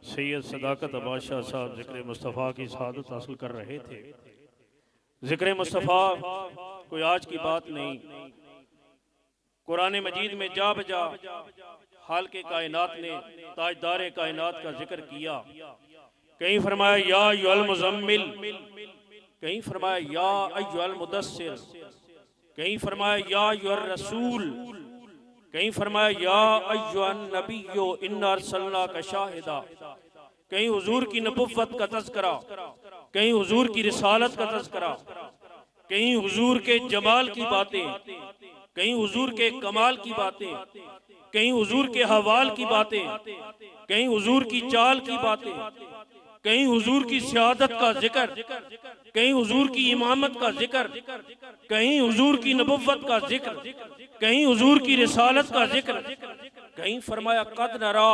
सैयद सदाकत बादशाह साहब ज़िक्र मुस्तफ़ा की शहादत हासिल कर रहे थे। ज़िक्र मुस्तफ़ा कोई आज की बात नहीं, कुरान मजीद में जा बजा हाल के कायनात ने ताजदार कायनात का जिक्र किया। कहीं फरमाया या अय्युहल मुज़म्मिल, कहीं फरमाया या अय्युहल मुदस्सिर, कहीं फरमाया या अय्युहर रसूल, कहीं फरमाया या अय्युहन नबिय्यो इन्ना अर्सलनाका शाहिदा। कहीं हुजूर की नबुव्वत का तज़किरा, कहीं हुजूर की रिसालत का तज़किरा, कहीं हुजूर के जमाल की बातें, कहीं हुजूर के कमाल की बातें, कहीं हुजूर के हवाल की बातें, कहीं हुजूर की चाल की बातें, कहीं हुजूर की सियादत का जिक्र, कहीं हुजूर की इमामत का जिक्र, कहीं हुजूर की नबुव्वत का जिक्र, कहीं हुजूर की रिसालत का जिक्र, कहीं फरमाया कद नरा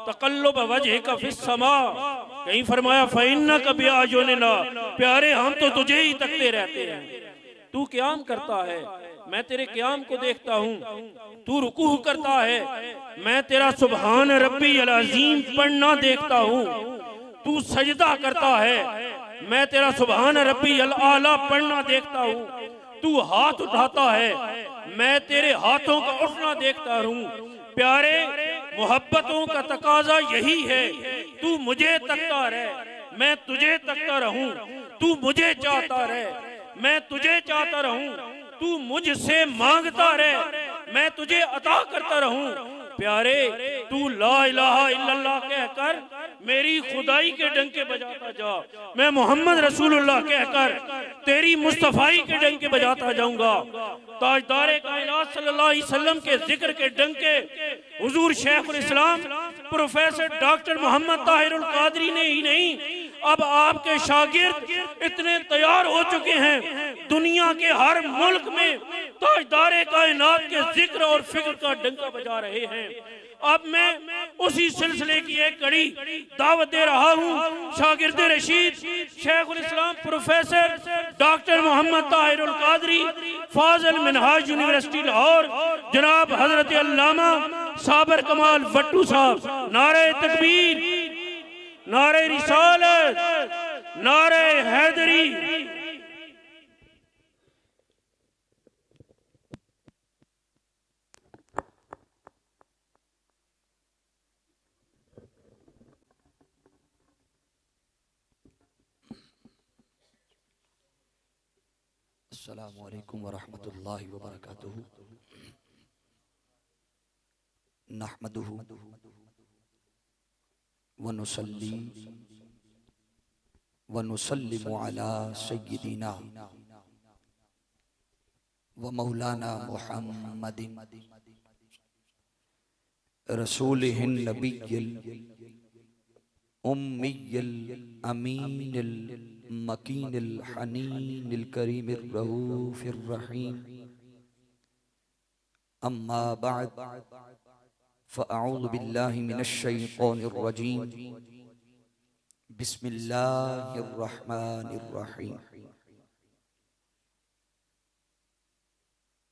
तक़ल्लुब वजहिका फिस समा, कहीं फरमाया फ़इन्नका बिअयुनिना, प्यारे हम तो तुझे ही तकते रहते हैं। तू क़याम करता है, मैं तेरे क़याम को देखता हूँ। तू रुकूह करता है, मैं तेरा सुबहान रब्बियल अज़ीम पढ़ना देखता हूँ। तू सजदा करता है, मैं तेरा सुबहान रब्बियल आला पढ़ना देखता हूँ। तू हाथ उठाता है, मैं तेरे हाथों का उठना देखता हूँ। प्यारे मोहब्बतों का तकाजा यही है, तू मुझे तकता रहे, मैं तुझे तकता रहूं। तू मुझे चाहता रहे, मैं तुझे चाहता रहूं। तू मुझसे मांगता रहे, मैं तुझे अता करता रहूं। प्यारे तू ला इलाहा इल्लल्लाह कहकर मेरी खुदाई के डंके बजाता जा, मैं मोहम्मद रसूलुल्लाह कहकर तेरी मुस्तफ़ाई के डंके बजाता जाऊंगा। ताजदारे कायनात सल्लल्लाहु अलैहि वसल्लम के जिक्र के डंके हुजूर शेखुल इस्लाम प्रोफेसर डॉक्टर मोहम्मद ताहिरुल कादरी ने ही नहीं, अब आपके शागिर्द इतने तैयार हो चुके हैं, दुनिया के हर मुल्क में ताजदारे कायनात के जिक्र और फिक्र का डंका बजा रहे हैं। अब मैं उसी सिलसिले की एक कड़ी दावत दे रहा हूँ। शागिर्द रशीद शेखुल इस्लाम professor doctor Mohammad Tahirul Qadri Fazal Minhaj university Lahore, जनाब हजरत अल्लामा साबर कमाल भट्टू साहब, नारे तकबीर, नारे रिसालत, नारे हैदरी। अस्सलामु अलैकुम वरहमतुल्लाहि वबरकातुहू। नहमदुहू व नुसल्ली व नुसल्लिमु अला सय्यिदिना व मौलाना मुहम्मदिन रसूलिहिन नबिय्यिल उम्मिय्यिल अमीनिल मकीनिल हनीनिल करीमिर रऊफिर रहीम। अम्मा बअद फ़अऊज़ु बिल्लाहि मिनश शैतानिर रजीम। बिस्मिल्लाहिर रहमानिर रहीम।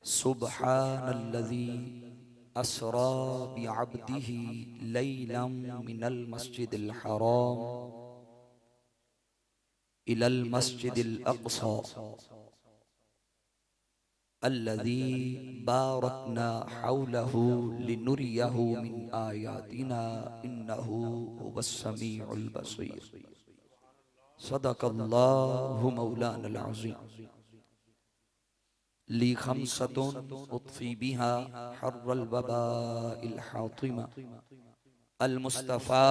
सुब्हानल्लज़ी अस्रा बिअब्दिही लैलन मिनल मस्जिदिल हराम इलल मस्जिदिल अक़सा अल्लज़ी बारकना हौलहू लिनुरियहू मिन आयातिना इन्नहू हुवस्समीउल बसीर। सदक़ल्लाहु मौलानल अज़ीम। ली खमसतुन उत्फ़ी बिहा हर्रल वबाइल हातिमा अल मुस्तफ़ा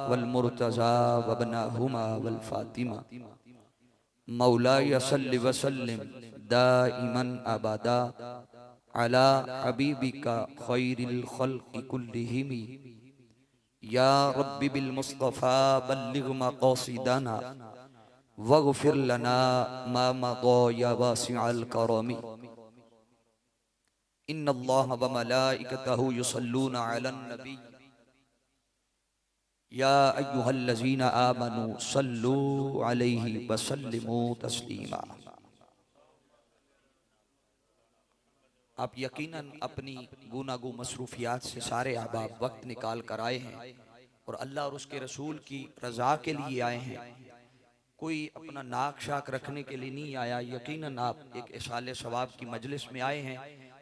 वल मुर्तज़ा वबनाहुमा वल फातिमा। मौलाया सल्लि व सल्लिम दाइमन अबदा अला हबीबिका खैरिल खल्क़ि कुल्लिहिम। या रब्बी बिल मुस्तफ़ा बल्लिग़ मक़ासिदना वग़फ़िर लना मा मज़ा या वासिअल करमी। इन्नल्लाह व मलाइकतहू युसल्लूना अलन नबी या अय्युहल्लज़ीना आमनू सल्लू अलैहि व सल्लिमू तस्लीमा। आप यकीनन अपनी गुनागो मसरूफियात से सारे अहबाब वक्त निकाल कर आए हैं। और अल्लाह और उसके रसूल की रजा के लिए आए हैं, कोई अपना नाक शाक रखने के लिए नहीं आया। यकीनन आप एक इसाले सवाब की मजलिस में आए हैं,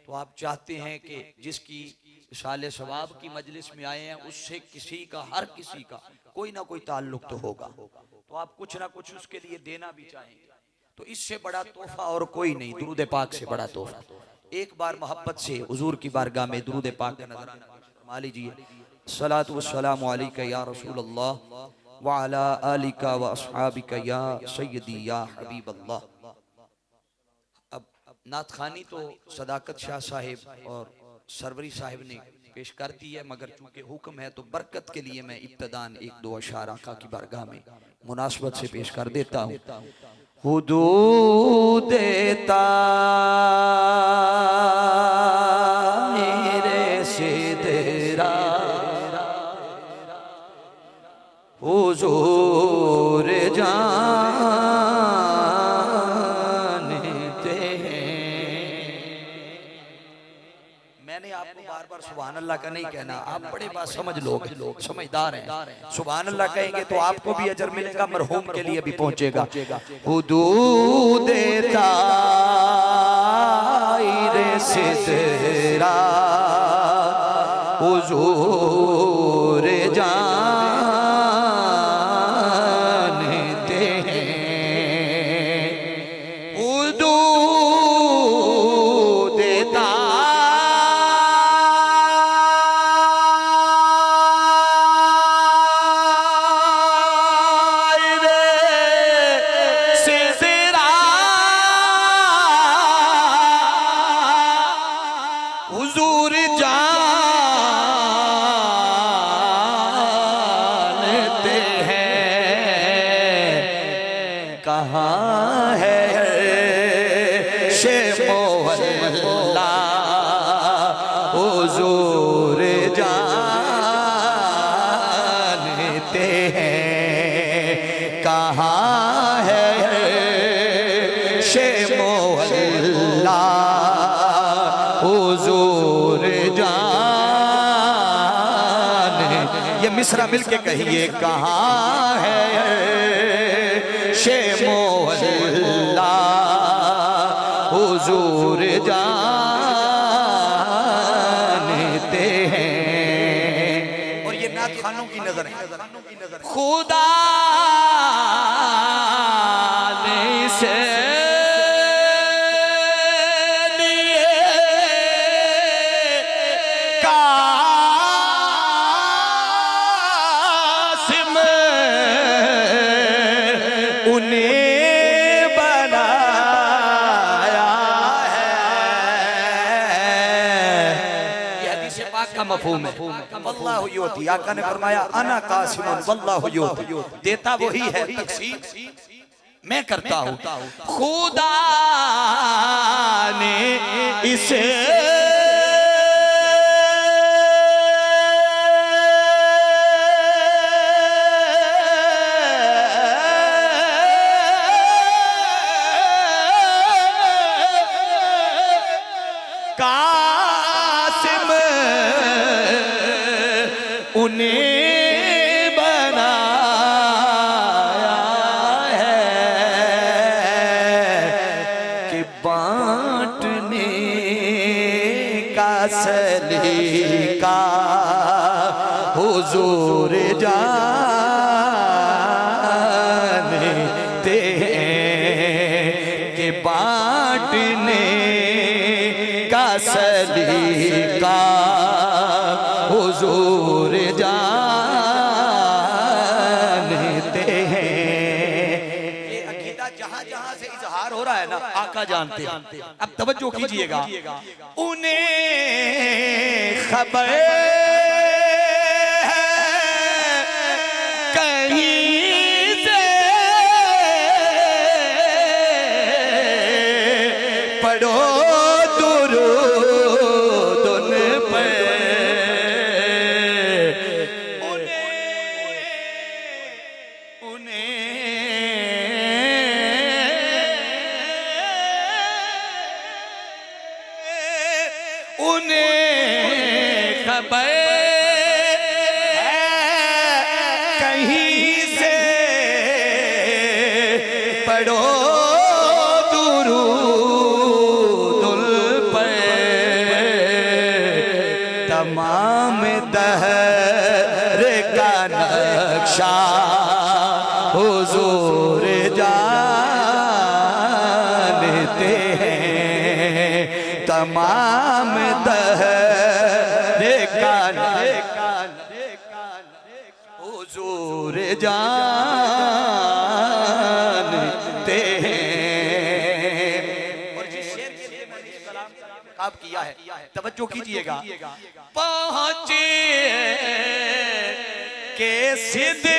तो आप चाहते हैं कि जिसकी इसाले सवाब की मजलिस में आए हैं उससे किसी का, हर किसी का कोई ना कोई ताल्लुक तो होगा, तो आप कुछ ना कुछ उसके लिए देना भी चाहेंगे। तो इससे बड़ा तोहफा और कोई नहीं, दुरूद पाक से बड़ा तोहफा। एक बार मोहब्बत से हुजूर की बारगाह में दुरूद पाक का नजराना फरमा लीजिए। सलातु वस्सलामु अलैका या रसूल अल्लाह व अला आलिका व अस्हाबिका या सय्यदी या हबीब अल्लाह। अब नात खानी तो सदाकत शाह साहिब और सरवरी साहिब ने पेश कर दी है, मगर चूंकि हुक्म है तो बरकत के लिए मैं इब्तदान एक दो अशार आका की बारगाह में मुनासबत से पेश कर देता हूँ। हुदूद तारे सिदरा हुजूर जानते हैं। मैंने आपको बार बार सुभान अल्लाह का नहीं कहना, आप बड़े बात समझ लोग समझदार हैं। सुभान अल्लाह कहेंगे तो आपको भी अजर मिलेगा, मरहूम के लिए भी पहुंचेगा। हुदूद तारे सिदरा हुजूर जानते हैं। हुदूद हुजूर जानते हैं। कहाँ है शेर मोहल्ला हुजूर जानते हैं। कहाँ है शेर मोहल्ला हुजूर जान। ये मिसरा मिलके कहिए, कहाँ है शेर मोहल्ला हुजूर जानते हैं। और ये नात खानों की नजर है। खुदा ने से मफ़हूम है। वल्लाहु युती, आका ने फरमाया अना कासिमुन वल्लाहु युती, देता वही है, तकसीम मैं करता हूँ। खुदा ने इसे कासिम उन्हें बनाया है कि बांटने का सलीका हुजूर जानते हैं। कि बांटने का सलीका हुजूर जानते हैं। ये अकीदा जहां जहां से इजहार हो रहा है ना, आका जानते हैं। अब तवज्जो कीजिएगा, उन्हें खबर है कहीं से पढ़ो उन्हें खबर है यहीं से पढ़ो दुरूदुल पर, तमाम दहर का नक्शा हुजूर जानते हैं, तमाम दहर का हुजूर जानते हैं। और जिस शेर के लिए मैंने सलाम आप किया है, तवज्जो कीजिएगा। पहुंचे के सिदरा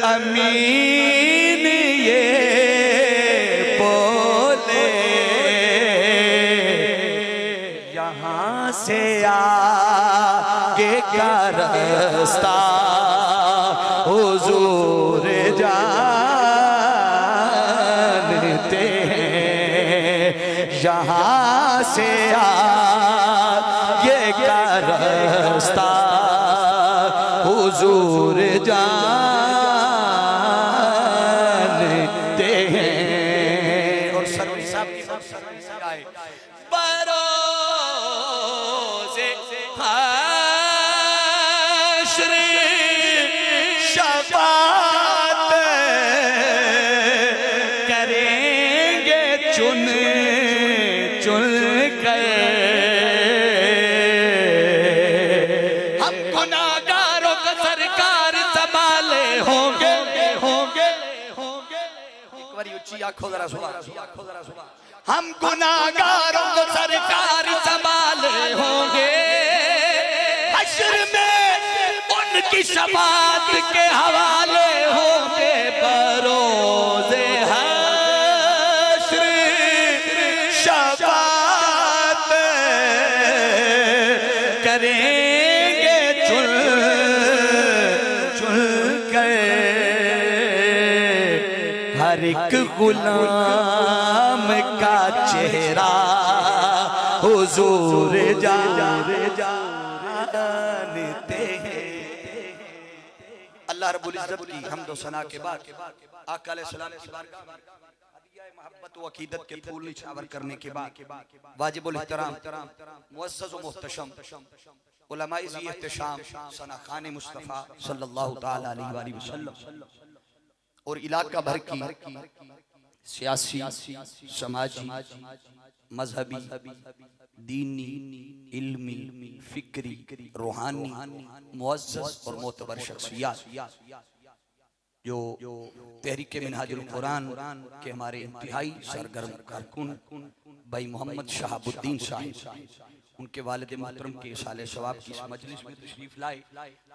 अमीन ये बोले, यहाँ से आगे का रास्ता हुजूर जानते हैं, यहाँ से आगे का रास्ता हुजूर जानते हैं। और सरवरी साहब की आए बरोज़े हश्र शफ़ाअत करेंगे चुन चुन कर, हम गुनाहगारों का सरकार संभाले होंगे होंगे होंगे। एक बार ऊंची आंखों जरा सुना, हम गुनाहगारों को सरकार संभाले होंगे, हश्र में उनकी शफ़ाअत के हवाले होंगे, बरोज़े हश्र शफ़ाअत करेंगे चुन चुन कर, हर एक गुलाम का चेहरा हुजूर जानते हैं। अल्लाह रब्बुल इज्जत की हम्द व सना के बाद आका अलैहिस्सलाम की बारगाह में हदिया मोहब्बत व अकीदत के फूल निछावर करने के बाद वाजिबुल एहतराम मुअज़्ज़ज़ व मुहतशम उलमाए ज़ी एहतशाम सना खान मुस्तफ़ा सल्लल्लाहु तआला अलैहि वसल्लम और इलाका भर की सियासी, समाजी, मजहबी, दीनी, इल्मी, फिक्री, रूहानी, मुअज़्ज़ज़ और मोतबर शख्सियत जो तहरीक मिनहाजुल कुरान के हमारे इंतहाई सरगर्म कारकुन भाई मोहम्मद शहाबुद्दीन साहिब, उनके वालिद मोहतरम के साले सवाब की इस मजलिस में तशरीफ लाए।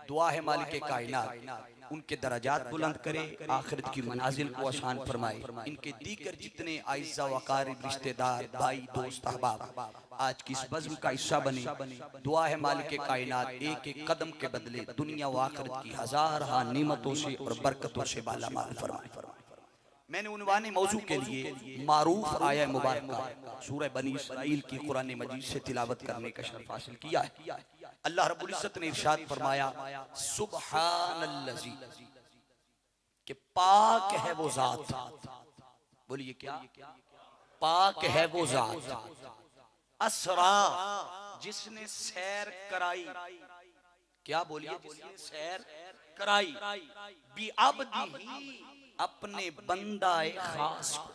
दुआ है मालिक कायनात उनके दराजात बुलंद करे, आखिरत की मनाजिल को आसान फरमाए। इनके दीगर जितने आइज़ा वक़ारिब रिश्तेदार, भाई, दोस्त, अहबाब आज की इस बज़्म का हिस्सा बने, दुआ है मालिक कायनात एक एक कदम के बदले दुनिया व आखिरत की हजार नेमतों से और बरकतों से बालामाल फरमाए। मैंने उन्वाने मौजू के लिए मारूफ आया मुबारक सूरह बनी इसराइल की कुरान मजीद से तिलावत करने का शर्फ हासिल किया है। अल्लाह रब्बुल इज्जत ने इरशाद फरमाया, सुब्हानल्लज़ी, कि पाक है वो जात। बोलिए क्या? पाक है वो जात, असरा, जिसने सैर कराई। क्या बोलिए? जिसने सैर कराई, बी अब्दिही, अपने बंदाए खास को,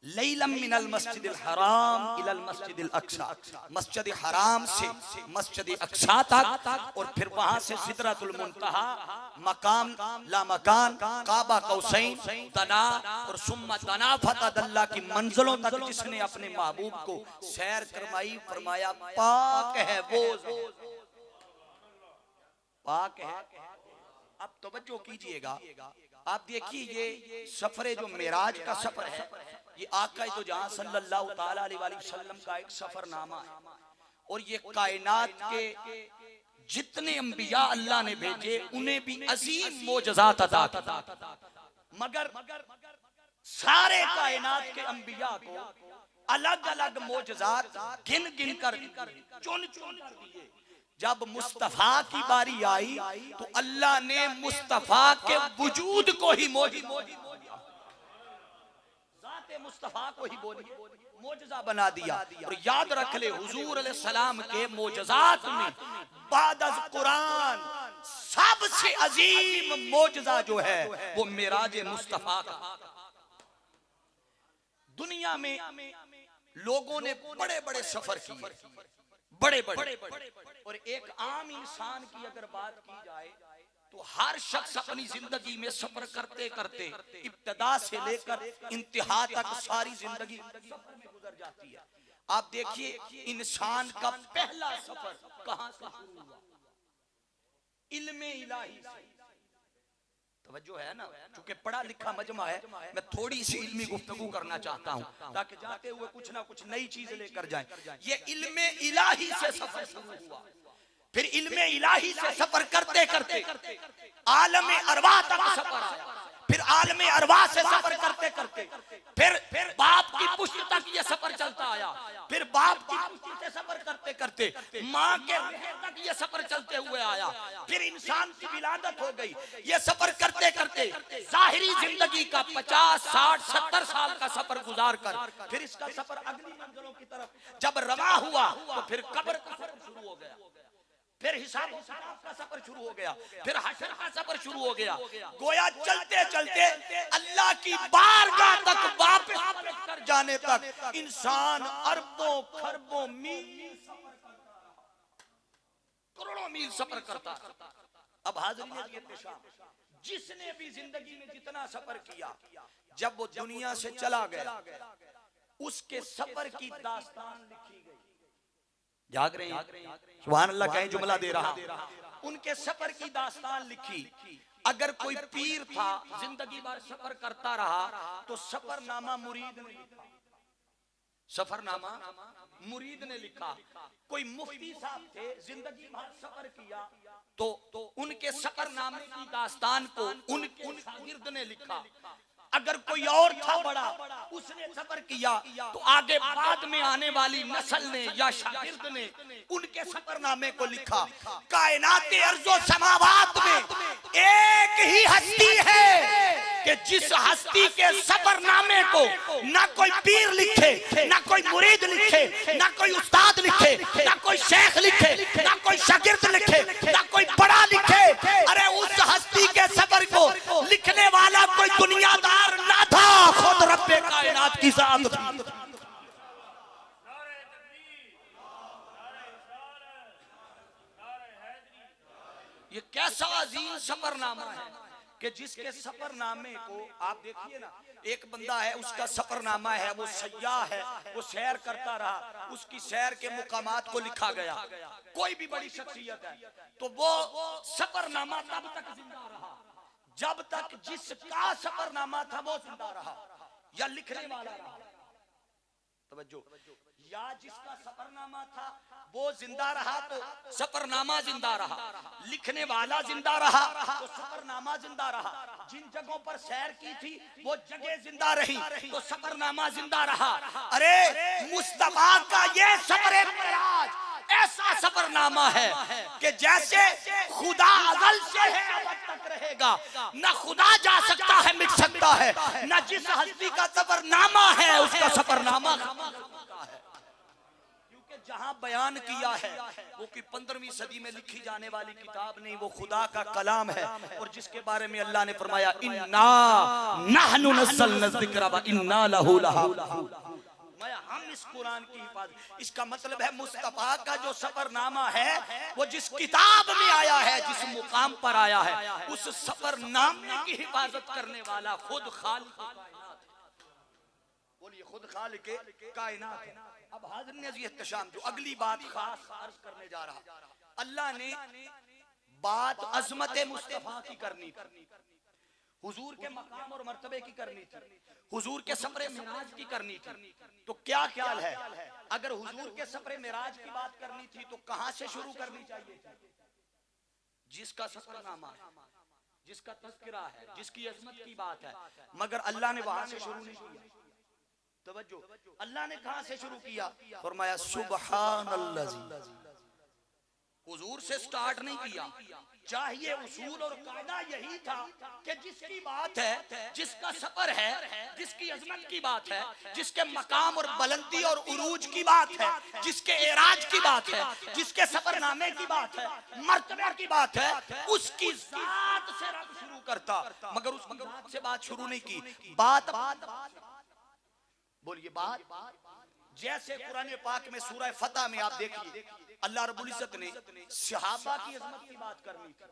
लैलम मिनल मस्जिदिल हराम इलल मस्जिदिल अक्सा, मस्जिद हराम से मस्जिद अक्सा तक, और फिर वहां से सिदरतुल मुंतहा, मकाम ला मकान, काबा कौसैन, दना और सुम्मा दना फतदल्ला की मंजिलों तक जिसने अपने महबूब को सैर करवाई, फरमाया पाक है वो, पाक है। अब तवज्जो कीजिएगा, आप देखिए ये सफर जो मेराज का सफर है, ये आका तो जहां सल्लल्लाहु ताला अलैहि वसल्लम का एक सफरनामा है और ये कायनात के जितने अंबिया अल्लाह ने भेजे उन्हें भी अजीम मोजज़ात अता किए, मगर सारे कायनात के अंबिया को अलग अलग मोजज़ात गिन गिन कर चुन चुन कर दिए। जब मुस्तफा की बारी आई तो अल्लाह ने मुस्तफा के वजूद को ही मुस्तफा को ही मोजज़ा बना दिया। और याद रख ले हुजूर अलैहिस्सलाम के मोजज़ात में बाद अज़ कुरान सबसे अजीम मोजज़ा जो है वो मेराज मुस्तफा का। दुनिया में लोगों ने बड़े बड़े सफर किए, बड़े बड़े, और एक आम इंसान की अगर बात की जाए तो हर शख्स अपनी जिंदगी में सफर करते करते इब्तिदा से लेकर इंतहा तक सारी जिंदगी सफर में गुजर जाती है। आप देखिए इंसान का पहला सफर कहां से शुरू हुआ? इल्मे इलाही से। तवज्जो है ना, चूंकि पढ़ा लिखा मजमा है, मैं थोड़ी सी इल्मी गुफ्तगू करना चाहता हूं ताकि जाते हुए कुछ ना कुछ नई चीज लेकर जाएं। ये इल्मे इलाही से सफर शुरू हुआ, फिर इल्मे इलाही से सफर करते करते आलमे अरवाह तक सफर आया, फिर आलमे अरवाह से सफर करते करते फिर बाप की पुश्त तक ये सफर चलता आया, फिर बाप की पुश्त से सफर करते करते माँ के रहम तक ये सफर चलते हुए आया, फिर इंसान की विलादत हो गई। ये सफर करते करते जाहिरी जिंदगी का 50, 60, 70 साल का सफर गुजार कर फिर इसका सफर अगली मंजिलों की तरफ जब रवा हुआ तो फिर कब्र का सफर शुरू हो गया, फिर हिसाब का सफर शुरू हो गया, फिर हशर का सफर शुरू हो गया। गोया चलते चलते अल्लाह की बारगाह तक वापस कर जाने तक इंसान अरबों खरबों मील करोड़ों मील सफर करता। अब हाज़रीन जिसने भी जिंदगी में जितना सफर किया, जब वो दुनिया से चला गया उसके सफर की दास्तान लिखी गई। जाग रहे हैं? सुभान अल्लाह, कहीं जुमला दे रहा। उनके सफर की दास्तान लिखी। अगर कोई पीर था जिंदगी भर सफर करता रहा तो सफरनामा मुरीद ने लिखा, सफरनामा मुरीद ने लिखा। कोई मुफ्ती साहब थे जिंदगी भर सफर किया तो उनके सफरनामे की दास्तान को उनके शागिर्द ने लिखा। अगर कोई और था बड़ा उसने सफर किया तो आगे बाद में आने वाली नस्ल ने या शागिर्द ने उनके सफरनामे को लिखा। कायनात अर्ज़ो समावात में एक ही हस्ती है कि जिस हस्ती के सफरनामे को ना कोई पीर लिखे, ना कोई मुरीद लिखे, ना कोई उस्ताद लिखे, ना कोई शेख लिखे, ना कोई शागिर्द लिखे, ना कोई बड़ा लिखे। अरे उस हस्ती के सफर को लिखने वाला कोई दुनियादार ना था, खुद रब्बे कायनात की जात थी। ये कैसा अजीम सफरनामा है कि जिसके सफरनामे को आप देखिए ना, एक बंदा है उसका सफरनामा है, वो सयाह है, वो सैर करता रहा, उसकी सैर के मुकामात को लिखा गया। कोई भी बड़ी शख्सियत है तो वो सफरनामा तब तक जिंदा रहा जब तक जिसका सफरनामा था वो जिंदा रहा या लिखने वाला रहा। तवज्जो, या जिसका सफरनामा था वो जिंदा रहा तो सफरनामा जिंदा रहा, लिखने वाला जिंदा रहा तो सफरनामा जिंदा रहा। जिन जगहों पर सैर की थी वो जगह जिंदा रही तो सफरनामा जिंदा रहा। अरे मुस्तफा का ये सफर मिराज ऐसा सफरनामा है कि जैसे खुदा अज़ल से है अब तक रहेगा, ना खुदा जा सकता है मिट सकता है, ना जिस हस्ती का सफरनामा है उसका सफरनामा है। क्योंकि जहां बयान किया है वो कि 15वीं सदी में लिखी जाने वाली किताब नहीं, वो खुदा का कलाम है। और जिसके बारे में अल्लाह ने फरमाया इन्ना नहनु नज़्ज़लना ज़िक्र व इन्ना लहू लहाफ़िज़ून, हम इस कुरान की हिफाजत। इसका मतलब है मुस्तफा का जो सफरनामा है वो जिस किताब में आया है, जिस मुकाम पर आया है, उस सफरनामे की हिफाजत करने वाला खुद खालिक कायनात। बोलिए, खुद खालिक कायनात है। अब हाज़रीन अज़ीज़, जो अगली बात खास अर्ज करने जा रहा, अल्लाह ने बात अज़मत मुस्तफा की करनी थी। हुजूर के मकाम और मर्तबे की करनी थी, हुजूर के सफरे मिराज की करनी थी। तो क्या ख्याल है, अगर हुजूर के सफरे मिराज की बात करनी थी तो कहां से शुरू करनी चाहिए थी? जिसका सफरनामा है, जिसका तज़किरा है, जिसकी अजमत की बात है, मगर अल्लाह ने वहां से शुरू नहीं किया। तवज्जो, अल्लाह ने कहां से शुरू किया? फरमाया सुबहानल्लाज़ी। हुजूर से स्टार्ट नहीं किया। चाहिए उसूल और कायदा यही था कि जिसकी बात है, जिसका सफर है, जिसकी अजमत की बात है, जिसके मकाम और बुलंदी और उरूज की बात है, जिसके एराज की बात है, जिसके सफरनामे की बात है, मर्तबे की बात है, उसकी जात से रब शुरू करता, मगर उसकी जात से बात शुरू नहीं की। बात बोलिए, बात जैसे कुरान पाक में सूरह फतह में आप देखिए, अल्लाह रब्बुल इज्जत ने सहाबा की अजमत की बात करनी थी,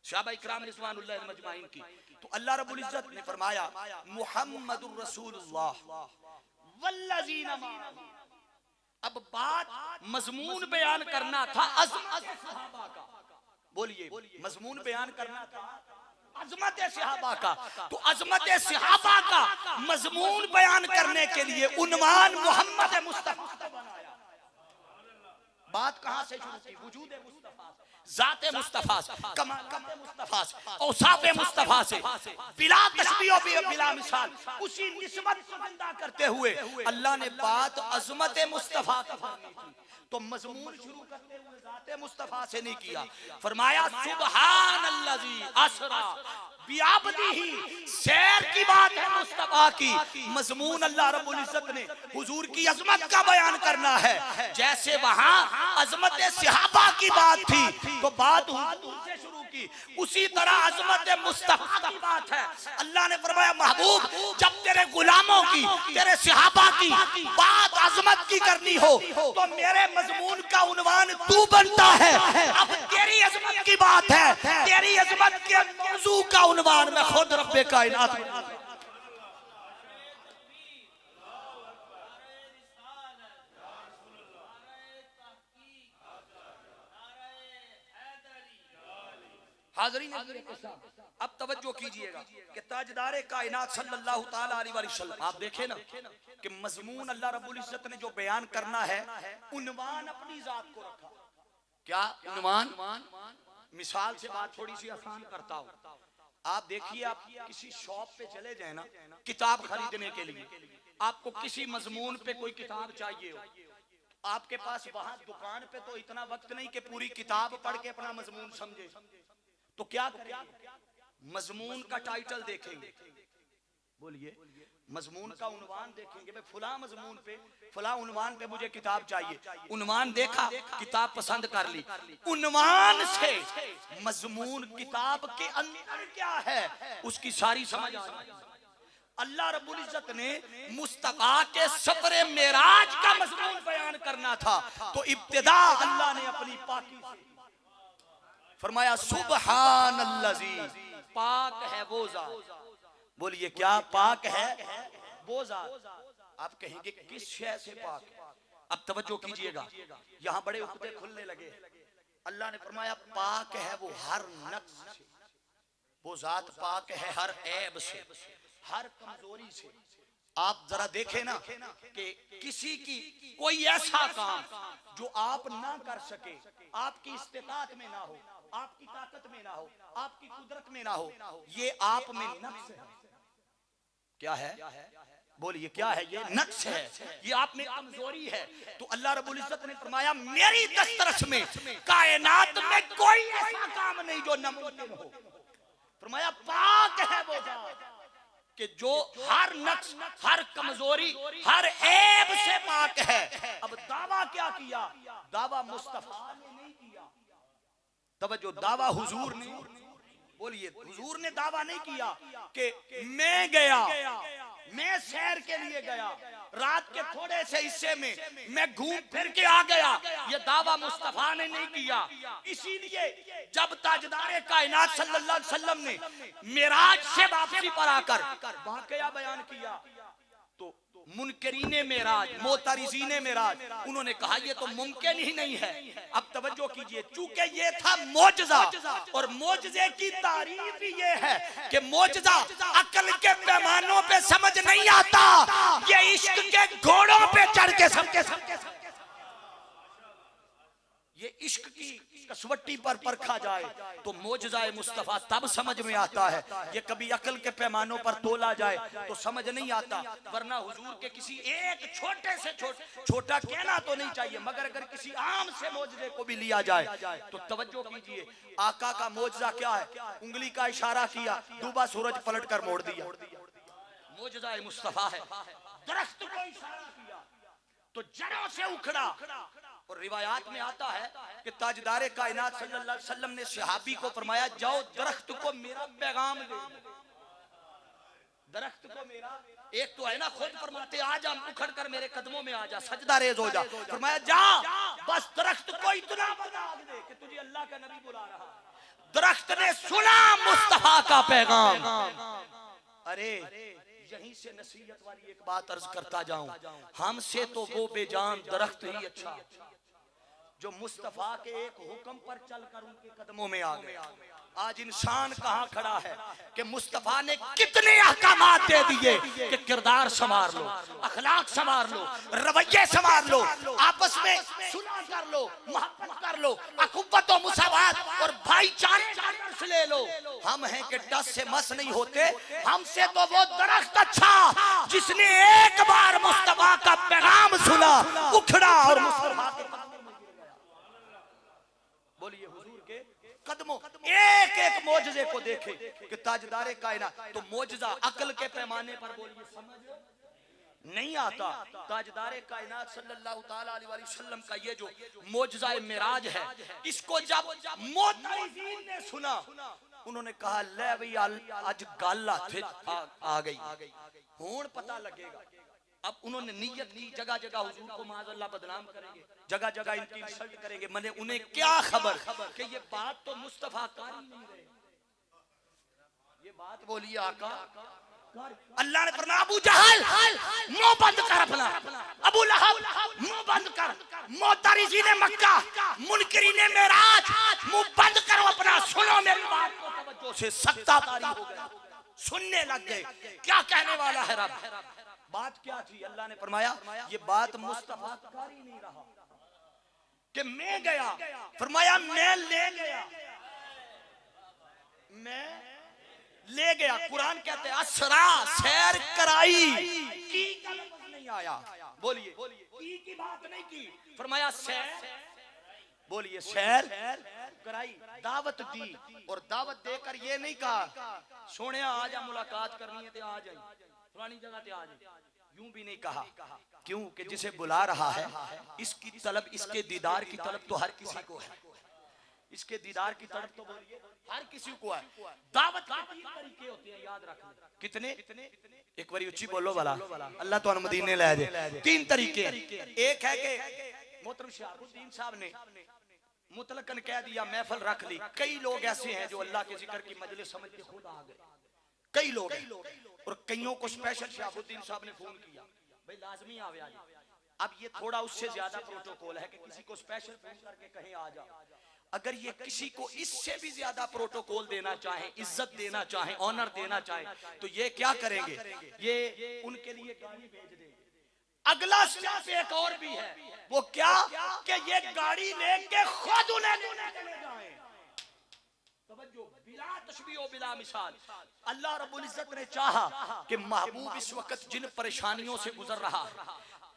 सहाबा इकराम रिज़वानुल्लाह मजमाइन की, तो अल्लाह रब्बुल इज्जत ने फरमाया मुहम्मदुर रसूलुल्लाह वल्लज़ीना माअहू। अब बात मजमून बयान करना था अज़मत सहाबा का। बोलिए, मजमून बयान करना था अज़मत सहाबा का, तो अज़मत सहाबा का मजमून बयान करने के लिए उन्वान मोहम्मद मुस्तफा बनाया। बात कहां से शुरू की? वजूद मुस्तफा, जाते मुस्तफा, कमालात मुस्तफा, औसाफ मुस्तफा से, बिला तशबीह बिला मिसाल, उसी निस्बत को बंदा करते हुए अल्लाह ने बात अज़मत मुस्तफा की करनी थी, तो मजमून शुरू करते हुए जाते मुस्तफा से नहीं किया। फरमाया सुबहानल्लाज़ी असरा बिअब्दिही, सैर की बात है मुस्तफा की, मजमून अल्लाह रब्बुल इज्जत ने हुजूर की अजमत का बयान करना है। जैसे वहां अजमत सहाबा की बात थी तो बात हुजूर से शुरू की, उसी तरह अजमत मुस्तफा की बात है। अल्लाह ने फरमाया महबूब, जब तेरे गुलामों की, तेरे सहाबा की बात अजमत की करनी हो तो मेरे मजमून का उन्वान तू बनता है। अब तेरी अजमत की बात है, तेरी अजमत के मौजू का उन्वान मैं खुद रब्बे कायनात हाज़रीन। अब तवज्जो कीजिएगा कि ताजदारे कायनात सल्लल्लाहु ताला अलैहि वसल्लम, आप देखें ना कि मजमून अल्लाह रब्बुल इज्जत ने जो बयान करना है, उन्वान अपनी जात को रखा। क्या उन्वान? मिसाल से बात थोड़ी सी आसान करता हूं। आप देखिए, आप किसी शॉप पे चले जाए ना किताब खरीदने के लिए, आपको किसी मजमून पे कोई किताब चाहिए हो, आपके पास वहां दुकान पे तो इतना वक्त नहीं कि पूरी किताब पढ़ के अपना मजमून समझे, तो क्या करेंगे? मजमून का टाइटल देखेंगे, बोलिए, मजमून का उन्वान देखेंगे, भाई फुला मजमून पे, फुला उन्वान पे मुझे किताब चाहिए। उन्वान देखा, किताब पसंद कर ली, उन्वान से मजमून किताब के अंदर क्या है उसकी सारी समझ आ जाए। अल्लाह रब्बुल इज्जत ने मुस्तफा के सफरे मेराज का मजमून बयान करना था, तो इब्तिदा अल्लाह ने अपनी पाकी से फरमाया सुबहानल्लाज़ी, पाक है वो जात। बोलिए, क्या पाक है वो जात? आप कहेंगे किस शय से पाक है? अब तवज्जो कीजिएगा, यहां बड़े उकते खुलने लगे। अल्लाह ने फरमाया पाक है वो हर नक्स से, वो जात पाक है हर ऐब से, हर कमजोरी से। आप जरा देखें ना कि किसी की कोई ऐसा काम जो आप ना कर सके, आपकी इस्तिताअत में ना हो, आपकी ताकत में ना हो, आपकी कुदरत में ना हो, ये आप में नक्स है। क्या है? बोलिए, क्या है? ये नक्स है, ये आप में कमजोरी है। तो अल्लाह रब्बुल इज्जत ने फरमाया मेरी दस्तरस में कायनात में कोई ऐसा काम नहीं जो नामुमकिन हो। फरमाया पाक है वो जात कि जो हर नक्स, हर कमजोरी, हर ऐब से पाक है। अब दावा क्या किया? दावा मुस्तफा ने नहीं किया, तवज्जो, दावा हुजूर ने। बोलिए, हुजूर ने दावा नहीं किया कि मैं गया, मैं सैर के लिए गया, रात के थोड़े से हिस्से में मैं घूम फिर के आ गया, ये दावा मुस्तफा ने नहीं किया। इसीलिए जब ताजदारे कायनात सल्लल्लाहु अलैहि वसल्लम ने मिराज से वापसी पर आकर वाकया बयान किया तो मुनकरीने मेराज, मोतारिजीने मेराज, उन्होंने कहा ये तो मुमकिन ही नहीं है। अब तवज्जो कीजिए, चूंकि ये था मोजजा, और मोजजे की तारीफ ही ये है कि मोजजा अकल के पैमानों पे समझ नहीं आता, ये इश्क के घोड़ों पे चढ़ के सबके ये इश्क की कसवट्टी पर परखा जाए तो मोजज़ाए मुस्तफा तब समझ में आता है। ये कभी अकल के पैमानों पर तोला जाए तो समझ नहीं आता, वरना हुजूर के किसी एक छोटे से छोटा कहना तो नहीं चाहिए, मगर अगर किसी आम से मोजज़े को भी लिया जाए तो तवज्जो कीजिए, आका का मोजज़ा क्या है? उंगली का इशारा किया, डूबा सूरज पलट कर मोड़ दिया, मोजज़ाए मुस्तफा है। दरख्त को इशारा किया तो जड़ों से उखड़ा। और रिवायात में आता है कि ताजदारे कायनात सल्लल्लाहु अलैहि वसल्लम ने सहाबी को फरमाया, जाओ दरख्त को मेरा पैगाम दे। दरख्त को मेरा, एक तो है ना खुद फरमाते आ जा, उखड़ कर मेरे कदमों में आ जा, सजदा रेज हो जा, फरमाया जा बस दरख्त को इतना बता दे कि तुझे अल्लाह का नबी बुला रहा। दरख्त ने सुना मुस्तफा का पैगाम। अरे यहीं से नसीहत वाली एक बात अर्ज करता जाऊं, हमसे तो वो बेजान दरख्त ही अच्छा जो मुस्तफा के एक हुक्म पर चलकर उनके कदमों में आ गया। आज इंसान कहां खड़ा है कि मुस्तफा ने कितने अहकामात दे दिए कि किरदार संवार लो, अखलाक संवार लो, रवैये संवार लो, आपस में सुलह कर लो, मोहब्बत कर लो, अखुव्वत और मुसावात और भाईचारे का दर्स ले लो। हम हैं कि डस से मस नहीं होते, हमसे तो वो दरख्त अच्छा जिसने एक बार मुस्तफा का पैगाम सुना, उखड़ा और मुस्तफा के बोलिए हुजूर के कदमों एक एक मोजज़े को देखे कि ताजदारे कायनात। तो मोजज़ा अकल के पैमाने पर बोलिए समझ नहीं आता। ताजदारे कायनात सल्लल्लाहु ताला अलैहि वसल्लम का ये जो मोजज़ाए मिराज है, इसको जब मोतारिज़ीन ने सुना, उन्होंने कहा ले भाई आज गल आ गई, हुण पता लगेगा। अब उन्होंने नियत की, जगह जगह हुजूर को माज़अल्लाह बदनाम करेंगे, जगह जगह इनकी इंसल्ट करेंगे, मने उन्हें क्या खबर कि ये बात तो मुस्तफा का ही नहीं रहे। ये बात बोलिए आका। अल्लाह ने फरमाया अबू जहल मुंह बंद कर अपना, अबू लहब मुंह बंद कर, मोतारिज़ीने मक्का, मुनकरीने मेराज मुंह बंद करो अपना, सुनो मेरी बात को तवज्जो से। सख्ता तारी हो गए, सुनने लग गए क्या कहने वाला है रब। बात क्या थी? अल्लाह ने फरमाया ये बात मुस्तफा का ही नहीं रहा कि मैं गया, फरमाया मैं ले गया, मैं ले गया। कुरान कहते हैं असरा, सैर कराई, की का लफ्ज़ नहीं आया। बोलिए की बात नहीं की, फरमाया सैर, बोलिए सैर कराई, दावत दी। और दावत देकर ये नहीं कहा सोने आ जा मुलाकात करनी है तो आ जाए, पुरानी जगह पे आ जाए, यूं भी नहीं कहा। क्यों कि जिसे बुला रहा है इसकी तलब, इसके दीदार की तलब तो हर किसी को है, इसके दीदार की तलब तो बोलिए हर किसी को है। दावत के तीन तरीके होते हैं, याद रखना। कितने? एक बारी उच्ची बोलो वाला, अल्लाह तो मदीने ले जाए। तीन तरीके, एक है कि मोहतरम शहाबुद्दीन साहब ने मुतलकन कह दिया, महफिल रख ली। कई लोग ऐसे हैं जो अल्लाह के जिक्र की मजलिस समझ के खुद आ गए, कई लोग हैं। और कईयों को स्पेशल शहाबुद्दीन साहब ने फोन किया, भाई लाजमी आवे आज। अब ये थोड़ा उससे ज्यादा प्रोटोकॉल है कि किसी को स्पेशल फोन करके कहीं आ जा। अगर ये किसी को इससे भी ज्यादा प्रोटोकॉल देना चाहे, इज्जत देना चाहे, ऑनर देना चाहे, तो ये क्या करेंगे, ये उनके लिए गाड़ी भेज देंगे। अगला स्टेप एक और भी है, वो क्या कि ये गाड़ी लेके खुद उन्हें चले जाएं। बिला तशबीह बिला मिसाल। अल्लाह रब्बुल इज्जत ने चाहा कि महबूब इस वक्त जिन परेशानियों से गुजर रहा है,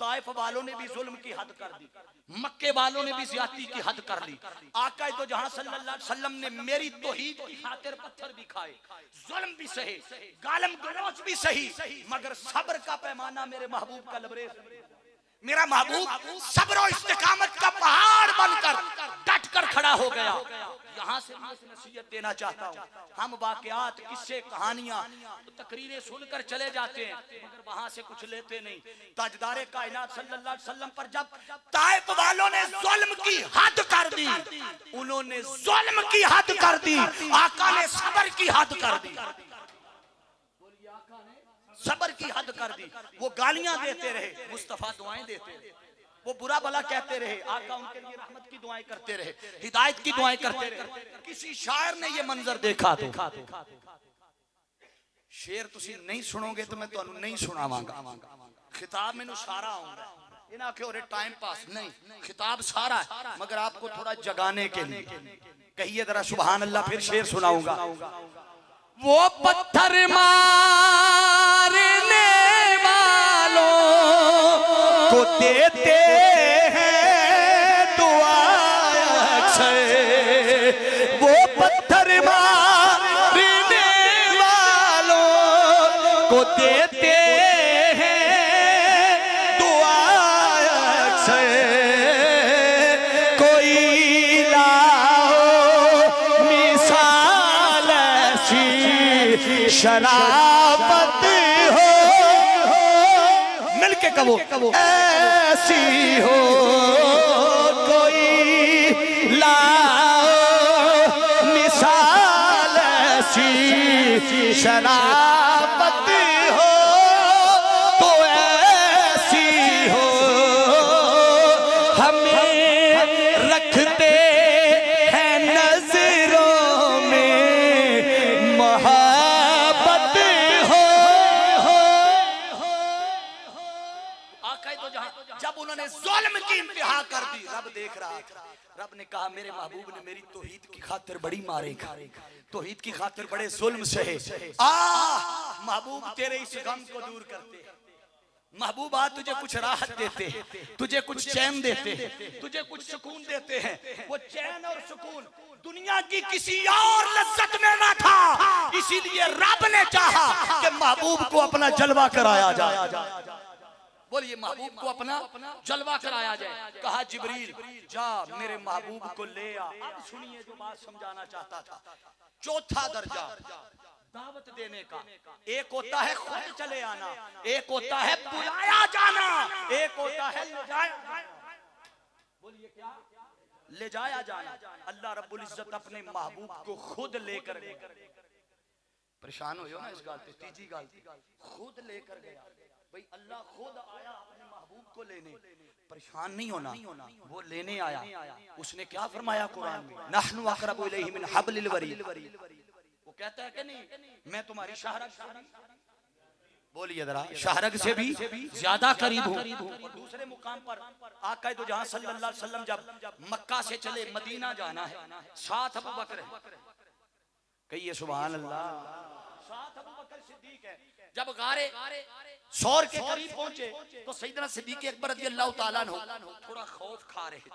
ताइफ वालों ने भी जुल्म की हद कर दी, मक्के वालों ने भी ज्यादती की हद कर ली। आका तो जहां सल्लल्लाहु अलैहि वसल्लम ने मेरी तौहीद की खातिर पत्थर भी खाए, जुल्म भी सहे, गालम गलौच भी सही, मगर सब्र का पैमाना मेरे महबूब का लबरेज, मेरा महबूब सब्र और इस्तिकामत का पहाड़ बनकर डट कर खड़ा हो गया। यहाँ से मैं नसीहत देना चाहता हूँ, हम वाकयात, किस्से, कहानियां, तकरीरें सुनकर चले जाते हैं, मगर वहां से कुछ लेते नहीं। ताजदारे कायनात सल्लल्लाहु अलैहि वसल्लम पर जब ताइफ वालों ने जुल्म की हद कर दी, उन्होंने जुल्म की हद कर दी, आका ने सब्र की हद कर दी। बोलिए आका ने सब्र की हद कर दी। वो गालियां देते रहे, मुस्तफा दुआएं देते रहे। वो बुरा भला कहते रहे, आका उनके लिए रहमत की दुआएं करते रहे, हिदायत की दुआएं करते रहे। किसी शायर ने ये मंजर देखा तो शेर तुसी नहीं सुनोगे तो मैं तुहानू नहीं सुनावांगा। खिताब मैनू सारा आउंदा, इन्हां के होरे टाइम पास नहीं, खिताब सारा है, मगर आपको थोड़ा जगाने के लिए। कहिए जरा सुभान अल्लाह, फिर शेर सुनाऊंगा। वो पत्थर मारने वालों को देते हैं दुआ अक्सर, वो पत्थर मारने वालों को देते हैं दुआ अक्सर। कोई लाओ मिसाल ऐसी शराबत हो, मिलके कहो ऐसी हो, कोई लाओ मिसाल ऐसी शराबत हो, तो ऐसी हो। हमें रखते हैं नजरों में मोहब्बत हो। आका तो जहां जब उन्होंने जुल्म की इंतहा कर दी, रब देख रहा था। रब ने कहा मेरे महबूब ने मेरी तौहीद की खातिर बड़ी मारेगा, तौहीद की खातिर बड़े जुल्म सहे। महबूब तेरे इस गम को दूर करते, महबूब आ तुझे कुछ राहत देते, तुझे कुछ चैन देते, तुझे कुछ सुकून देते हैं। वो चैन और सुकून दुनिया की किसी और लज्जत में ना था, इसीलिए रब ने चाहा कि महबूब को अपना जलवा कराया जाए। बोलिए महबूब को अपना जलवा कराया जाए। कहा जिब्रील जा मेरे महबूब को ले आ। अब सुनिए जो बात समझाना चाहता था। चौथा दर्जा दावत देने का, एक होता है खुद चले आना, एक होता है बुलाया जाना, एक होता है ले जाया। बोलिए क्या? ले जाया जाना। अल्लाह रब्बुल इज्जत अपने महबूब को खुद लेकर गया। परेशान हो ना इस गाल पे, तीजी गाल खुद लेकर गया। भाई अल्लाह खुद आया अपने महबूब को लेने, परेशान नहीं होना, वो लेने आया। उसने क्या फरमाया कुरान में, नहनु अक़रबु इलैहि मिन हब्लिल वरीद। वो कहता है कि नहीं मैं तुम्हारी शाहरग से भी, बोलिए जरा, शाहरग से भी ज्यादा करीब हूँ। और दूसरे मुकाम पर आका तो जहां सल्लल्लाहु अलैहि वसल्लम जब मक्का से चले मदीना जाना है, साथ अबू बकर है। कहिए सुभान अल्लाह। साथ अबू बकर सिद्दीक है। जब गारे सौर के करीब पहुंचे तो सैयदना सिद्दीक अकबर रज़ियल्लाहु ताला अन्हु थोड़ा खौफ खा रहे थे,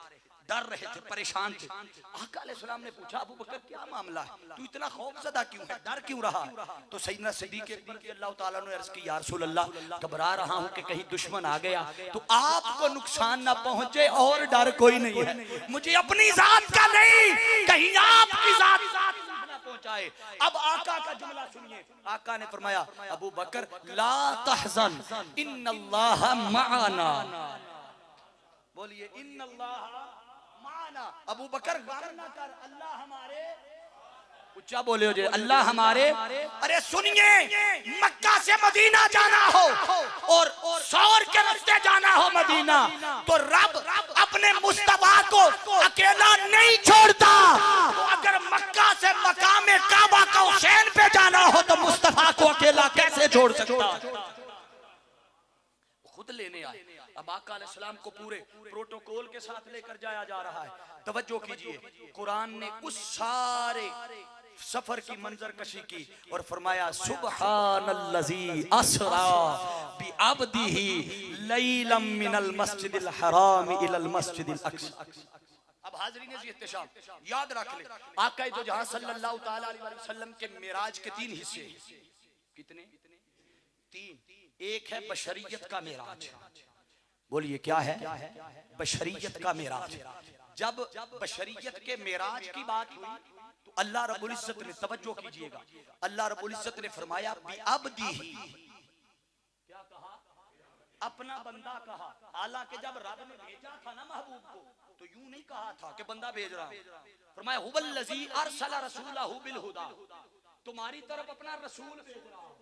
डर रहे थे, परेशान थे। आका अलैहिस्सलाम ने पूछा अबू बकर क्या मामला है, तू इतना खौफज़दा क्यों है, डर क्यों रहा है? तो सैयदना सिद्दीक अकबर रज़ियल्लाहु ताला अन्हु ने अर्ज़ की या रसूल अल्लाह घबरा रहा हूं कि कहीं दुश्मन आ गया तो आपको नुकसान ना पहुंचे, और डर कोई नहीं है मुझे अपनी जात का नहीं, कहीं आपकी जात पहुंचाए। अब आका का जुमला सुनिए। आका ने फरमाया अबू बकर ला तहज़न इन्नल्लाह मआना। बोलिए इन्नल्लाह मआना। अबू बकर गम ना कर, अल्लाह हमारे, ऊंचा बोले हो जे अल्लाह हमारे। अरे सुनिए, मक्का से मदीना जाना हो और सौर के रास्ते जाना हो मदीना, तो रब अपने मुस्तफा को अकेला नहीं छोड़ता। तो अगर मक्का से मकामे काबा का हुसैन पे जाना हो तो मुस्तफा को अकेला कैसे छोड़ सकता? खुद लेने आए। अब आका अलैहिस्सलाम को पूरे प्रोटोकॉल के साथ लेकर जाया जा रहा है। तवज्जो कीजिए, कुरान ने उस सारे सफर की मंजर कशी की और फरमाया सुब्हानल्लज़ी असरा बि अब्दिही लैलम मिनल मस्जिदिल हराम इलल मस्जिदिल अक्सा। अब हाज़रीन इत्तिशाम याद रख ले, आका तो जहां सल्लल्लाहु ताला अलैहि वसल्लम के मेराज के 3 हिस्से। कितने? 3। एक है बशरियत का मेराज। बोलिए क्या है? बशरियत का मेराज। जब बशरियत के मेराज की बात हुई तो अल्लाह रब्बुल इज्जत ने, तवज्जो कीजिएगा, अल्लाह रब्बुल इज्जत ने फरमाया बि अब्दिही। क्या कहा? अपना बंदा कहा। हालांकि जब रब ने भेजा था ना महबूब को तो यूं नहीं कहा था कि बंदा भेज रहा हूं। फरमाया हुवल्लज़ी अरसला रसूलहु बिल हुदा, तुम्हारी तरफ अपना रसूल भेज रहा हूं।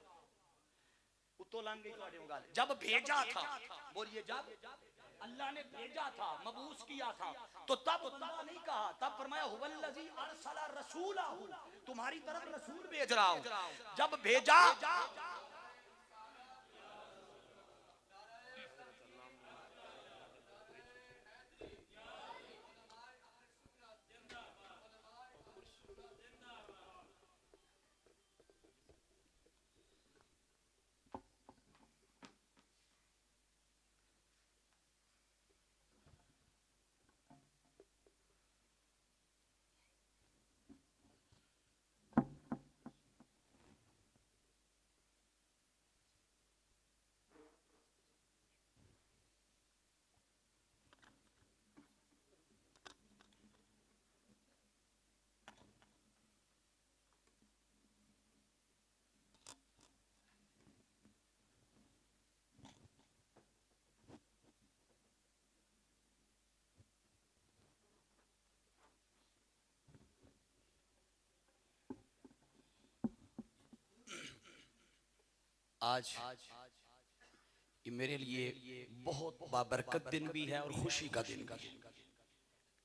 उतो लंघ गई ਤੁਹਾਡੇ गल जब भेजा था, बोलिए जब अल्लाह ने भेजा था, मबूस किया था, तो तब अल्लाह नहीं कहा, तब फरमाया हुवल्लज़ी अरसला रसूलहू, तुम्हारी तरफ रसूल भेज रहा हूं। जब भेजा आज ये मेरे लिए बहुत बाबरकत दिन भी है और खुशी का दिन भी है।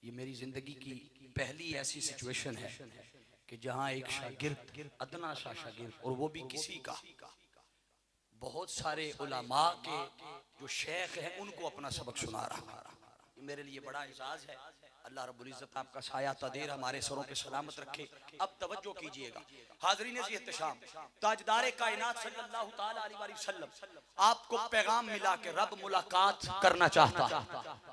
ये मेरी जिंदगी की पहली ऐसी सिचुएशन है कि जहां एक शागिर्द, अदना सा शागिर्द, और वो भी किसी का, बहुत सारे उलमा के जो शेख हैं उनको अपना सबक सुना रहा। ये मेरे लिए बड़ा एजाज है। अल्लाह रब्बुल इज्जत आपका साया तदेर हमारे सरों पे सलामत रखे। अब तवज्जो कीजिएगा हाज़रीन एहतशाम, ताजदार कायनात सल्लल्लाहु ताला अलैहि वसल्लम, आपको पैगाम मिला के रब मुलाकात करना चाहता है,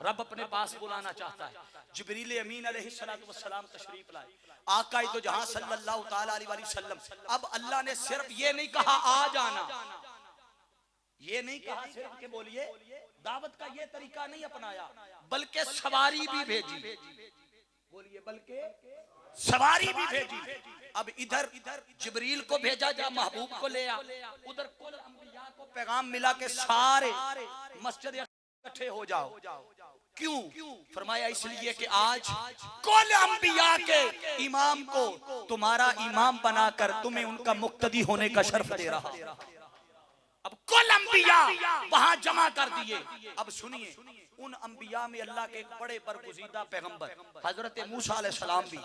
रब अपने पास बुलाना चाहता है। जिब्रील अमीन अलैहिस्सलातु वस्सलाम तशरीफ लाए, आका तो जहां सल्लल्लाहु ताला अलैहि वसल्लम। अब अल्लाह ने सिर्फ ये नहीं कहा आ जाना, ये नहीं कहा सिर्फ के बोलिए, दावत का ये तरीका नहीं अपनाया, बल्कि सवारी भी भेजी, बोलिए बल्कि सवारी भी भेजी। अब इधर जिब्रील को भेजा जा महबूब को ले आ, उधर कुल अंबिया को पैगाम मिला के सारे मस्जिद इकट्ठे हो जाओ। क्यों? फरमाया इसलिए कि आज कुल अंबिया के इमाम को तुम्हारा इमाम बनाकर तुम्हें उनका मुक्तदी होने का शर्फ दे रहा। अब कुल अंबिया वहां जमा कर दिए। अब सुनिए, उन अंबिया में अल्लाह के एक बड़े बरगुज़ीदा पैगंबर हजरत मूसा अलैहिस्सलाम भी।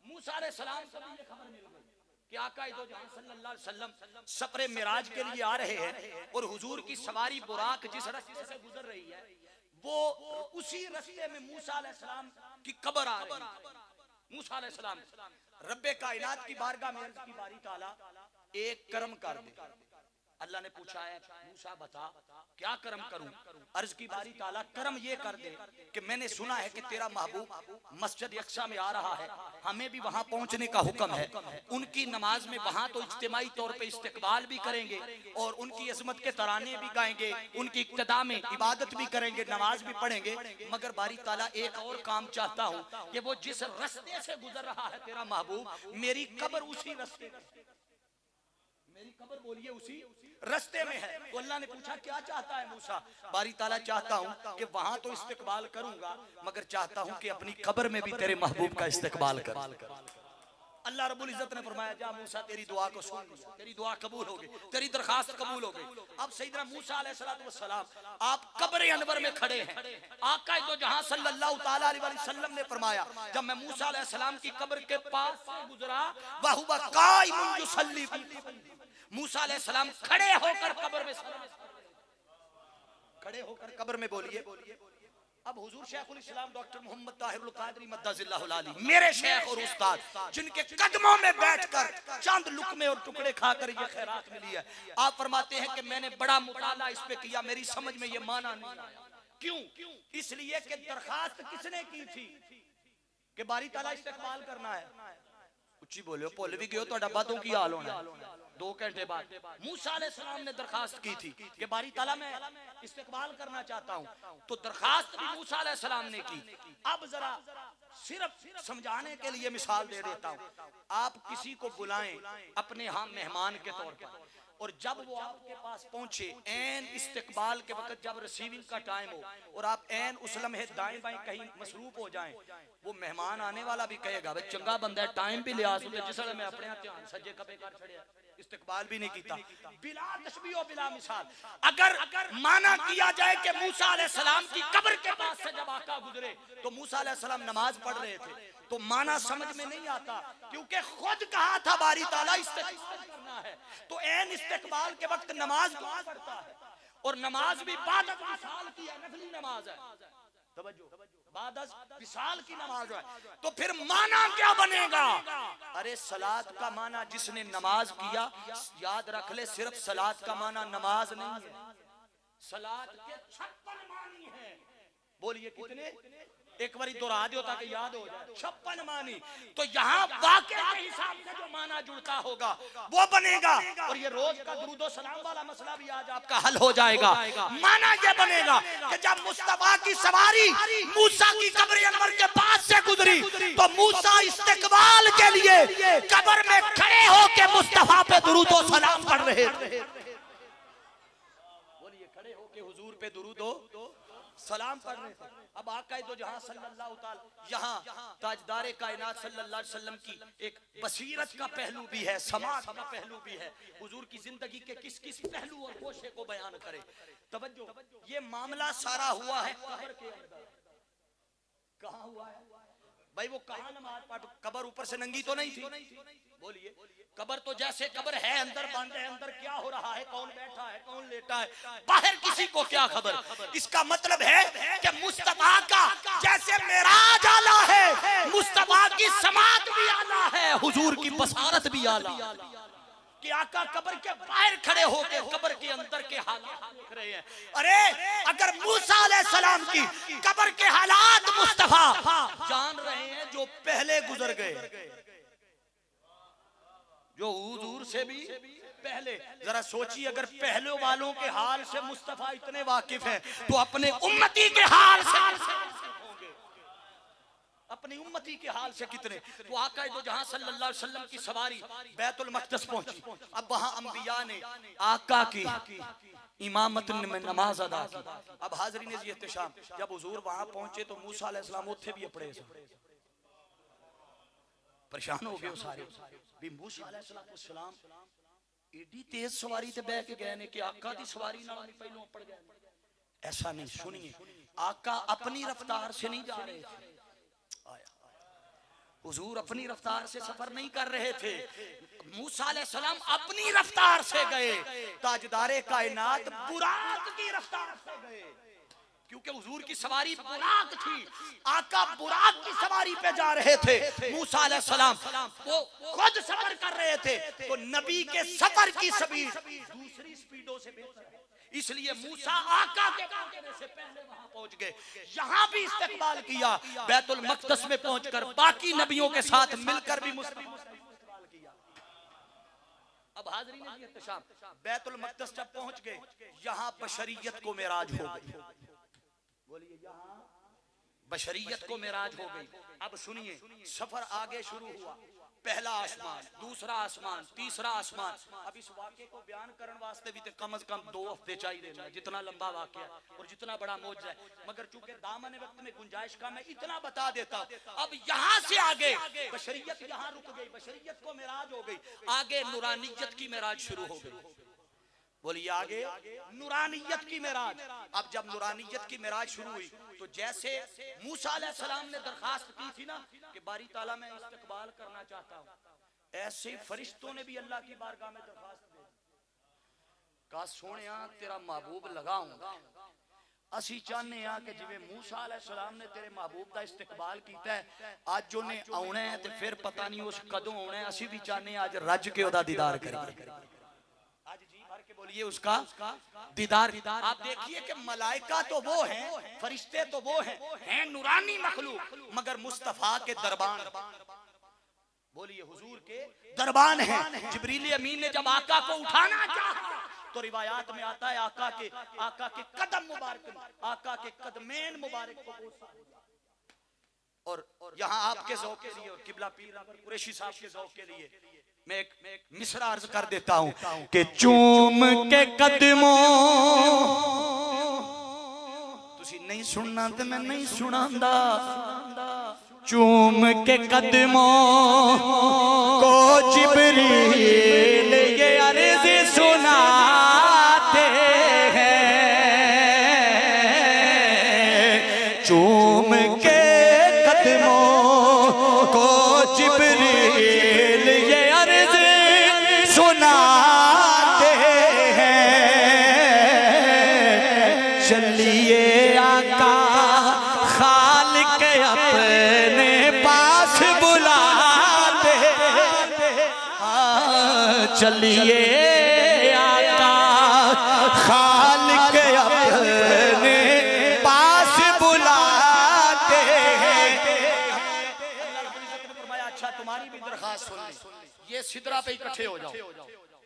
मूसा अलैहिस्सलाम को भी ये खबर मिल गई कि आका दो जहां सल्लल्लाहु अलैहि वसल्लम सफरे मिराज के लिए आ रहे हैं और हुजूर की सवारी बुराक जिस रास्ते से गुजर रही है वो उसी रास्ते में मूसा अलैहिस्सलाम की कब्र आ रही है। मूसा अलैहिस्सलाम रब्बे कायनात की बारगाह में अर्ज की बारी ताला एक कर्म कर दे। अल्लाह ने पूछा है मूसा बता क्या कर्म करूं? अर्ज की बारी ताला कर्म ये कर दे कि मैंने सुना है कि तेरा महबूब मस्जिद अक्सा में आ रहा है, हमें भी वहां पहुंचने का हुक्म है। उनकी नमाज में वहां तो इज्तिमाई तौर पे इस्तिकबाल भी करेंगे और उनकी अजमत के तराने भी गाएंगे, उनकी इक्तदा में इबादत भी करेंगे, नमाज भी पढ़ेंगे। मगर बारी ताला एक और काम चाहता हूं कि वो जिस रास्ते से गुजर रहा है तेरा महबूब, मेरी कब्र उसी रास्ते, मेरी कब्र बोलिए उसी रास्ते में है। तो अल्लाह ने पूछा क्या चाहता है मूसा? बारी ताला चाहता हूं कि वहां तो इस्तिकबाल करूंगा मगर चाहता हूं कि अपनी कब्र में भी तेरे महबूब का इस्तिकबाल कर। अल्लाह रब्बुल इज्जत ने फरमाया जा मूसा तेरी दुआ को सुन लिया, तेरी दुआ कबूल हो गई, तेरी दरखास्त कबूल हो गई। अब सैयदना मूसा अलैहिस्सलातु वस्सलाम आप कब्र अनवर में खड़े हैं। आका तो जहां सल्लल्लाहु ताला अलैहि वसल्लम ने फरमाया जब मैं मूसा अलैहिस्सलाम की कब्र के पास से गुजरा वहुवा काइमुन युसल्ली, मूसा अलैहिस्सलाम खड़े होकर कब्र में, खड़े होकर कब्र में बोलिए। अब हुजूर शेखुल इस्लाम डॉक्टर मोहम्मद ताहिरुल कादरी मद्दाजिल्लाहुल आली, मेरे शेख और उस्ताद, जिनके कदमों में बैठकर चंद लुकमे और टुकड़े खाकर ये खैरात मिली है, आप फरमाते हैं कि मैंने बड़ा मुताला इस पे किया, मेरी समझ में ये माना नहीं आया। क्यों? इसलिए कि दरखास्त किसने की थी कि बारी ताला इस्तेकबाल करना है। उच्ची बोले भुल भी गयो तो बातों की हाल होना है। 2 घंटे बाद मूसा अलैहिस्सलाम ने दरखास्त की थी कि बारी ताला मैं इस्तेकबाल करना चाहता हूं, तो दरखास्त भी मूसा अलैहिस्सलाम ने की। अब जरा सिर्फ समझाने के लिए मिसाल दे देता हूं। आप किसी को बुलाएं अपने यहाँ मेहमान के तौर पर, और जब वो आपके पास पहुंचे ऐन इस्तिकबाल के वक्त, जब रिसीविंग का टाइम हो और आप ऐन उस लम्हे दाएं बाएं कहीं मसरूफ हो जाएं, वो मेहमान आने वाला भी कहेगा भाई चंगा बंदा है, टाइम भी लिया सुन जिस मैं अपने ध्यान सजे कबे कर छड़िया, इस्तिकबाल भी नहीं किया बिला तशबीह बिला मिसाल। अगर माना किया जाए कि मूसा अलैहिस्सलाम की कब्र के पास से जब आका गुजरे तो मूसा अलैहिस्सलाम नमाज पढ़ रहे थे, तो माना समझ में नहीं आता, क्योंकि खुद कहा था बारी ताला इस्तिकबाल करना है, तो ऐन इस्तिकबाल के वक्त नमाज कौन पढ़ता है? और नमाज भी बाद विसाल की है, नफली नमाज है, तवज्जो बाद विसाल की नमाज है, तो फिर माना क्या बनेगा? अरे सलात का माना जिसने नमाज किया, याद रख ले, सिर्फ सलात का माना नमाज नहीं है, सलात के 56 मानी है। बोलिए कितने? एक बार दोहरा दो ताकि याद हो जाए, 56 मानी। तो यहाँ वाक़े के हिसाब से जो माना जुड़ता होगा वो बनेगा, और ये रोज का दुरूद सलाम वाला मसला भी आज आपका हल हो जाएगा। माना ये बनेगा कि जब मुस्तफा की सवारी मूसा की कब्र अनवर के पास से गुजरी, तो मूसा इस्तिकबाल के लिए कब्र में खड़े होके मुस्तफा पे दुरूद सलाम पढ़ रहे थे। बोलिए खड़े होके हुजूर पे दुरूद सलाम पढ़ रहे थे। अब आका दो जहां सल्लल्लाहु ताला, यहाँ ताजदारे कायनात सल्लल्लाहु अलैहि वसल्लम की एक बसीरत का पहलू भी है, समाज का पहलू भी है, हुजूर की जिंदगी के किस किस पहलू और गोशे को बयान करे। तवज्जो, ये मामला सारा हुआ है कब्र के अंदर। कहाँ हुआ है भाई? वो कहाँ नमाज पढ़, कब्र ऊपर से नंगी तो नहीं थी? बोलिए, कब्र तो जैसे कब्र है, अंदर बंद है, अंदर क्या हो रहा है, कौन बैठा है, कौन लेटा है, बाहर किसी को क्या खबर। इसका मतलब है कि मुस्तफा का जैसे मेराज आला है, मुस्तफा की समात भी आला है, हुजूर की बसारत भी आला, कि आका कब्र के बाहर खड़े होकर कब्र के अंदर के हालात देख रहे हैं। अरे अगर मूसा अलैहिस्सलाम की कब्र के हालात मुस्तफा जान रहे हैं जो पहले गुजर गए, जो हुजूर से भी पहले, जरा सोचिए अगर पहले वालों के हाल से मुस्तफा इतने वाकिफ हैं, तो अपने उम्मती के हाल से होंगे, अपनी उम्मती के हाल से कितने। तो आका दो जहां सल्लल्लाहु अलैहि वसल्लम की सवारी बैतुल मक़दस पहुंची, अब वहां अंबिया ने आका की इमामत में नमाज अदा की। अब हाज़रीन एहतिशाम, जब हुजूर वहां पहुंचे तो मूसा अलैहिस्सलाम उत्थे भी अपड़े परेशान हो गए सारे भी। मूसा अलैहिस्सलाम एडी तेज सवारी ते बैठ के गए ने कि आका दी सवारी नाल नहीं पहलों पड़ गए। ऐसा नहीं, सुनिए, आका अपनी रफ्तार से नहीं जा रहे थे, हुजूर अपनी रफ्तार से सफर नहीं कर रहे थे, मूसा अलैहिस्सलाम अपनी रफ्तार से गए, ताजदारे कायनात बुराक की रफ्तार से गए, क्योंकि हुजूर की सवारी बुराक थी, आका बुराक की सवारी पे जा रहे थे, मूसा अलैहिस्सलाम वो खुद सफर कर रहे थे। तो नबी के सफर की स्पीड दूसरी स्पीडों से बेहतर है, इसलिए मूसा आका के पहुंचने से पहले वहां पहुंच गए, यहां भी इस्तिकबाल किया, बैतुल मक़दस में पहुंचकर बाकी नबियों के साथ मिलकर भी इस्तिकबाल किया। अब हाज़रीन एहतिशाम, बैतुल मक़दस जब पहुंच गए, यहां बशरियत को मेराज हो गई। बोलिए, यहाँ बशरियत को मेराज हो गई। अब सुनिए, सफर आगे शुरू हुआ, पहला आसमान, दूसरा आसमान, तीसरा आसमान। अब इस वाक़े को बयान करने वास्ते भी तो कम से कम 2 हफ्ते चाहिए, जितना लंबा वाक़या और जितना बड़ा मौजज़ा है, मगर चूंकि दामन वक्त में गुंजाइश का मैं इतना बता देता। अब यहाँ से आगे बशरियत यहाँ रुक गई, बशरियत को मेराज हो गई, आगे नूरानियत की मेराज शुरू हो गई। बोलिए, आगे नूरानियत की मेराज। अब जब नूरानियत की मेराज शुरू हुई, तो जैसे मूसा अलैहिस्सलाम ने दरखास्त की थी ना कि बारी ताला मैं इस्तकबाल करना चाहता हूं, ऐसे फरिश्तों ने भी अल्लाह की बारगाह में दरखास्त दी, कहा सोनिया तेरा महबूब लगाऊंगा। असी चाहने आ कि जिवें मूसा अलैहिस्सलाम ने तेरे महबूब का इस्तकबाल किया है, अज उन्हें आना है तो फिर पता नहीं उस कदों आना है, असी भी चाहने आज रज के ओदा दीदार करिए। आज जी भर के बोलिए उसका दीदार। आप देखिए कि मलाइका तो वो हैं, फरिश्ते तो वो हैं नूरानी मखलूक, मगर मुस्तफा के दरबान, बोलिए हुजूर के दरबान हैं। जिब्रील अमीन ने जब आका को उठाना चाहा, तो रिवायात में आता है आका के कदम मुबारक, आका के कदमैन मुबारक को बोसा दिया। और यहाँ आपके ज़ौक़ के लिए और किबला पीर कुरैशी साहब के ज़ौक़ के लिए मैं एक मिसरा अर्ज कर देता हूं कि चूम के कदमों, तुसी नहीं सुनना तो मैं नहीं सुनांदा, चूम के कदमों को जिब्रील ये अर्ज सुनाते हैं, चूम के कदमों को जिब्रील ये अर्ज सुनाते हैं, चलिए आका खालिक अपने पास बुलाते, चलिए आका खालिक अपने पास बुलाते हैं। अच्छा तुम्हारी भी दरखास्त सुन ली, ये सिदरा पे इकट्ठे हो जाओ,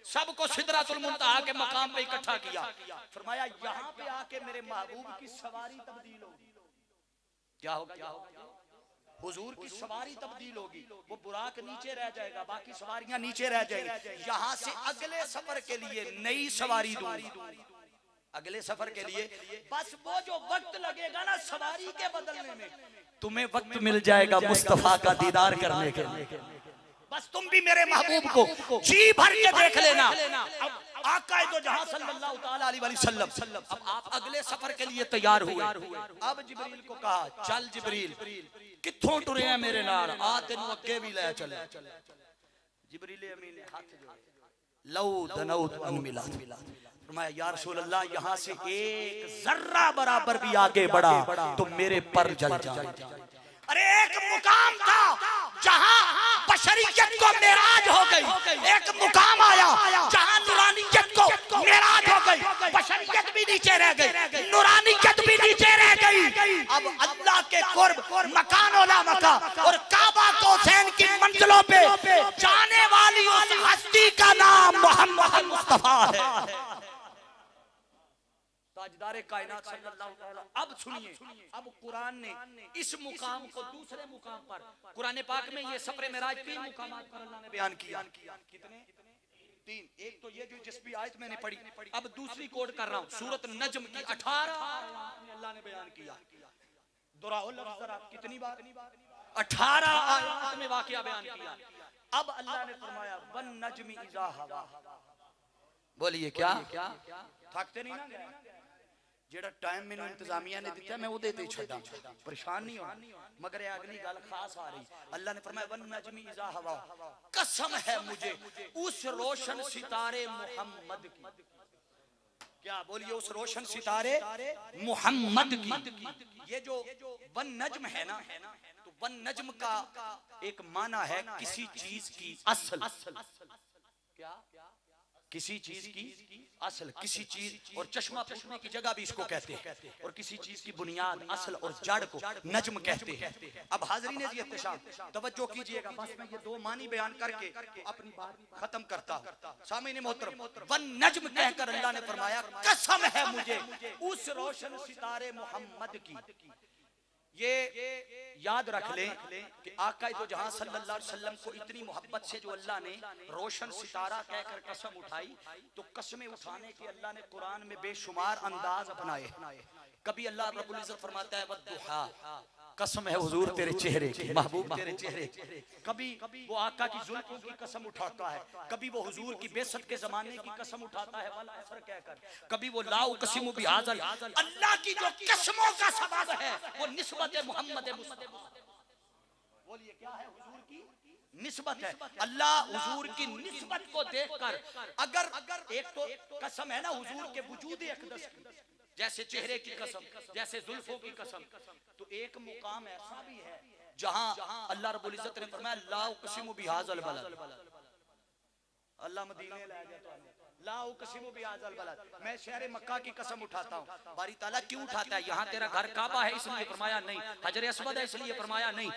सबको सिदरातुल मुंतहा के मकाम पे इकट्ठा किया, फरमाया यहाँ पे आके मेरे महबूब की सवारी तब्दील होगी। क्या होगा? हुजूर की सवारी तब्दील होगी, वो बुराक नीचे रह जाएगा, बाकी सवारियां नीचे रह जाएंगी। यहाँ से अगले सफर के लिए नई सवारी दूंगा, अगले सफर के लिए बस वो जो वक्त लगेगा ना सवारी के बदलने में, तुम्हें वक्त मिल जाएगा मुस्तफा का दीदार करने के लिए। बस तुम भी मेरे महबूब को जी भर के देख लेना। आका तो जहां सल्लल्लाहु ताला अलैहि वसल्लम, अब आप अगले सफर के लिए तैयार हुए। अब जिब्रील को कहा चल जिब्रील कित्थों टुरे हैं मेरे नाल, आ तेनू अगे भी ले चले। जिब्रील अमीन ने हाथ जोड़े, लौ दनौत अन मिला, फरमाया या रसूल अल्लाह यहाँ से एक जर्रा बराबर भी आगे बढ़ा तो मेरे पर जल जाए। अरे एक मुकाम था जहां बशरियत को मेराज हो गई, एक मुकाम आया जहां नूरानियत को मेराज हो गई, बशरियत भी नीचे रह गई, नूरानियत भी नीचे रह गई। अब अल्लाह के कुर्ब मकान ओला मका और काबा कौसैन की मंजिलों पे जाने वाली उस हस्ती का नाम मोहम्मद मुस्तफा है, ताजदारे कायनात सल्लल्लाहु अलैहि। अब सुनिए, अब कुरान ने इस मुकाम को दूसरे मुकाम पर, कुरान पाक में ये सफर मेराज 3 मुकामात पर अल्लाह ने बयान किया। कितने? 3। एक तो ये जो जिस भी आयत मैंने पढ़ी, अब दूसरी कोड कर रहा हूं, सूरत नज्म की 18 आयत में अल्लाह ने बयान किया। दोहराओ लफ्ज़ जरा, कितनी बार? 18 आयत में वाकया बयान किया। अब अल्लाह ने फरमाया वन नज्मी इज़ा हवा। बोलिए क्या? थकते नहीं ना? जेड़ा टाइम मैंने इंतजामिया ने दिता मैं उदे ते छड्डा, परेशान नहीं होना, मगर अगली गल खास आ रही। अल्लाह ने फरमाया वन नजमी इज़ा हवा, कसम है मुझे उस रोशन सितारे मोहम्मद की। क्या बोलिए? उस रोशन सितारे मोहम्मद की। ये जो वन नज्म है ना, तो वन नज्म का एक माना है किसी चीज की असल। क्या? किसी चीज की असल, किसी चीज, और चश्मा फूटने की जगह भी इसको कहते हैं, और किसी चीज की बुनियाद, असल और जड़ को नज्म कहते हैं। अब हाज़रीन एहतशाम तवज्जो कीजिएगा, बस मैं ये 2 मानी बयान करके तो अपनी बात खत्म करता हूं। सामीन मोहतरम, वन नज्म कहकर अल्लाह ने फरमाया कसम है मुझे उस रोशन सितारे मोहम्मद की। ये याद रख लें कि आका तो जहां सल्लल्लाहु अलैहि वसल्लम को इतनी मोहब्बत से जो अल्लाह ने रोशन सितारा कहकर कसम उठाई, तो कसमें उठाने के अल्लाह ने कुरान में बेशुमार अंदाज अपनाए। कभी अल्लाह रब्बुल इज्जत फरमाता है वद्दुहा, कसम है हुजूर तेरे चेहरे की, महबूब तेरे चेहरे की। कभी वो आका की जुल्फों की कसम उठाता है, कभी वो हुजूर की बेसत के जमाने की कसम उठाता है वल असर कहकर, कभी वो ला उक़सिमु बिहाज़ल। अल्लाह की जो कसमों का सबब है वो निस्बत मोहम्मद मुस्तफा। बोलिए क्या है? हुजूर की निस्बत है। अल्लाह हुजूर की निस्बत को देखकर, अगर एक तो कसम है ना हुजूर के वजूद अक़दस की, जैसे चेहरे की कसम, जैसे जुल्फों की कसम, तो एक मुकाम ऐसा भी है जहां अल्लाह रब्बुल इज्जत ने फरमाया ला उक़सिमु बिहाज़ल बलद। अल्लाह मदीने ले गया तो ला उक़सिमु बिहाज़ल बलद, मैं शहर मक्का की कसम उठाता हूं। बारी ताला क्यों उठाता है? यहां तेरा घर काबा है इसलिए फरमाया नहीं, हजर अस्वद है इसलिए फरमाया नहीं,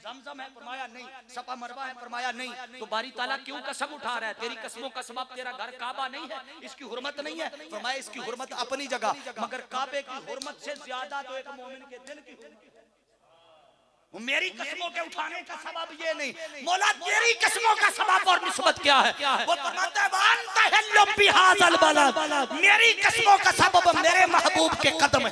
ज़मज़म है फरमाया नहीं, सफा मरवा है फरमाया नहीं। तो बारी ताला क्यों कसम उठा रहा है? तेरी कसमों का सबब तेरा घर काबा नहीं है, इसकी हुर्मत नहीं है? फरमाया इसकी हुर्मत अपनी जगह, मगर काबे की हुर्मत से ज्यादा तो एक मोमिन के दिल की हुर्मत है। मेरी कसमों के उठाने का सबब ये नहीं, मौला तेरी कसमों का सबब और निस्बत क्या है? वो फरमाता है वांता हल्लुम बिहाज़ल बलद, मेरी कसमों का सबब मेरे महबूब के कदम है।